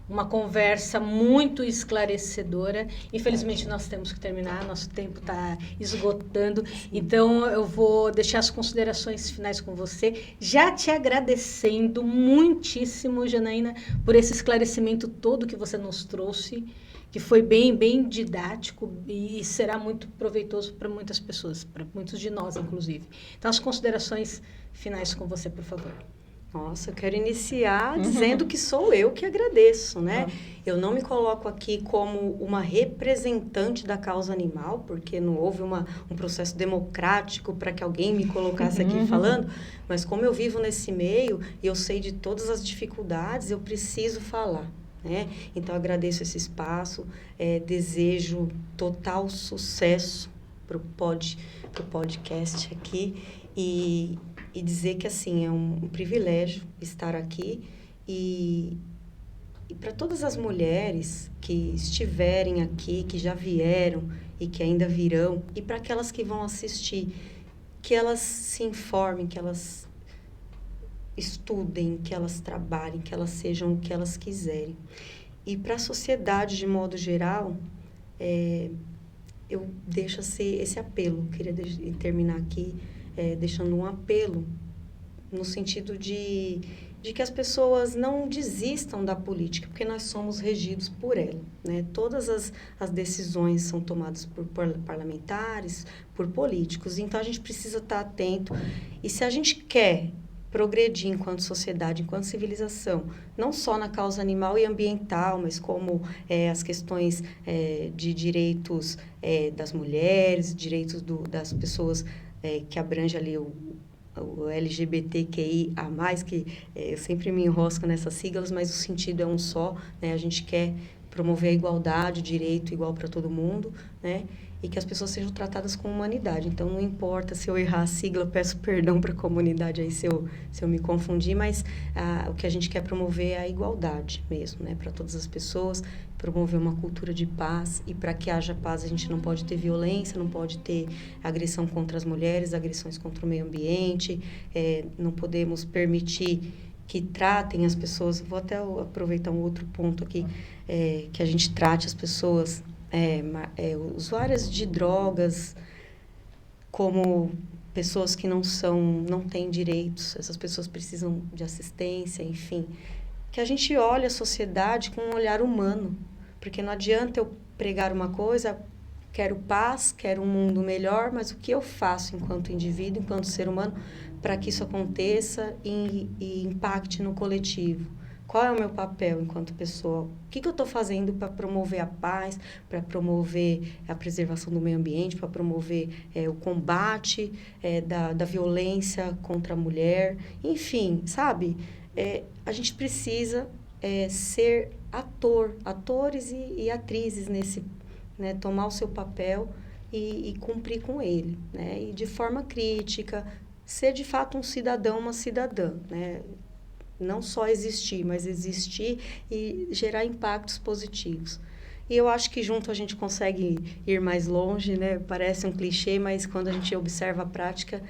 uma conversa muito esclarecedora. Infelizmente, nós temos que terminar, nosso tempo está esgotando. Então, eu vou deixar as considerações finais com você, já te agradecendo muitíssimo, Janaína, por esse esclarecimento todo que você nos trouxe, que foi bem didático e será muito proveitoso para muitas pessoas, para muitos de nós, inclusive. Então, as considerações finais com você, por favor. Nossa, eu quero iniciar dizendo que sou eu que agradeço, né? Eu não me coloco aqui como uma representante da causa animal, porque não houve um processo democrático para que alguém me colocasse aqui falando, mas como eu vivo nesse meio e eu sei de todas as dificuldades, eu preciso falar, né? Então, eu agradeço esse espaço, desejo total sucesso para o podcast aqui e dizer que, assim, é um privilégio estar aqui e E para todas as mulheres que estiverem aqui, que já vieram e que ainda virão, e para aquelas que vão assistir, que elas se informem, que elas estudem, que elas trabalhem, que elas sejam o que elas quiserem. E para a sociedade, de modo geral, eu deixo esse apelo. Queria terminar aqui deixando um apelo no sentido de que as pessoas não desistam da política, porque nós somos regidos por ela, né? Todas as decisões são tomadas por parlamentares, por políticos, então a gente precisa estar atento. E se a gente quer progredir enquanto sociedade, enquanto civilização, não só na causa animal e ambiental, mas como as questões de direitos das mulheres, direitos das pessoas que abrange ali o LGBTQIA+, que eu sempre me enrosco nessas siglas, mas o sentido é um só, né? A gente quer promover a igualdade, o direito igual para todo mundo, né? E que as pessoas sejam tratadas com humanidade. Então, não importa se eu errar a sigla, peço perdão para a comunidade aí se eu me confundir, mas o que a gente quer promover é a igualdade mesmo, né? Para todas as pessoas, promover uma cultura de paz, e para que haja paz a gente não pode ter violência, não pode ter agressão contra as mulheres, agressões contra o meio ambiente, não podemos permitir que tratem as pessoas. Vou até aproveitar um outro ponto aqui, que a gente trate as pessoas usuárias de drogas como pessoas que não têm direitos. Essas pessoas precisam de assistência, enfim. Que a gente olhe a sociedade com um olhar humano, porque não adianta eu pregar uma coisa, quero paz, quero um mundo melhor, mas o que eu faço enquanto indivíduo, enquanto ser humano, para que isso aconteça e impacte no coletivo? Qual é o meu papel enquanto pessoa? O que eu estou fazendo para promover a paz, para promover a preservação do meio ambiente, para promover o combate da violência contra a mulher? Enfim, sabe? A gente precisa ser atores e atrizes nesse, né? Tomar o seu papel e cumprir com ele, né? E de forma crítica, ser de fato um cidadão, uma cidadã, né? Não só existir, mas existir e gerar impactos positivos. E eu acho que junto a gente consegue ir mais longe, né? Parece um clichê, mas quando a gente observa a prática,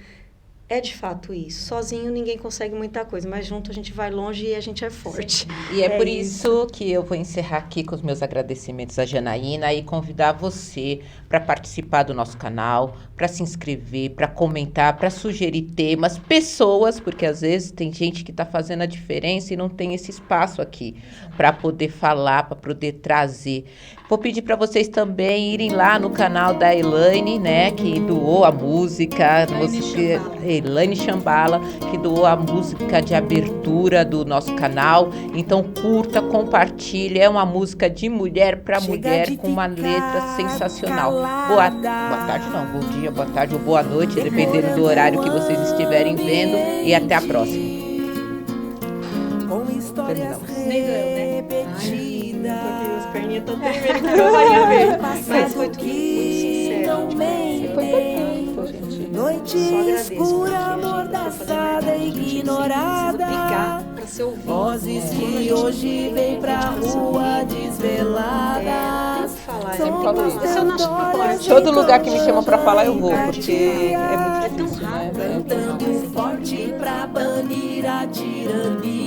é de fato isso. Sozinho ninguém consegue muita coisa, mas junto a gente vai longe e a gente é forte. E é por isso que eu vou encerrar aqui com os meus agradecimentos à Janaína e convidar você para participar do nosso canal, para se inscrever, para comentar, para sugerir temas, pessoas, porque às vezes tem gente que está fazendo a diferença e não tem esse espaço aqui para poder falar, para poder trazer. Vou pedir para vocês também irem lá no canal da Elaine, né, que doou a música, Elaine Chambala, que doou a música de abertura do nosso canal. Então curta, compartilhe, é uma música de mulher para mulher com uma letra sensacional. Boa tarde não, bom dia, boa tarde ou boa noite, dependendo do horário que vocês estiverem vendo, e até a próxima. Terminamos. Nem doeu, né? As perninhas estão tremendo que eu varia ver. Mas foi tudo muito sincero. Foi perfeito, gente. Noite escura, amordaçada, ignorada. Para ser ouvido. Vozes que hoje vêm pra rua desveladas. Sempre falo isso. Esse é o nosso propósito. Todo lugar que me chamam para falar eu vou, porque é muito difícil, né? Cantando forte pra banir a tirania.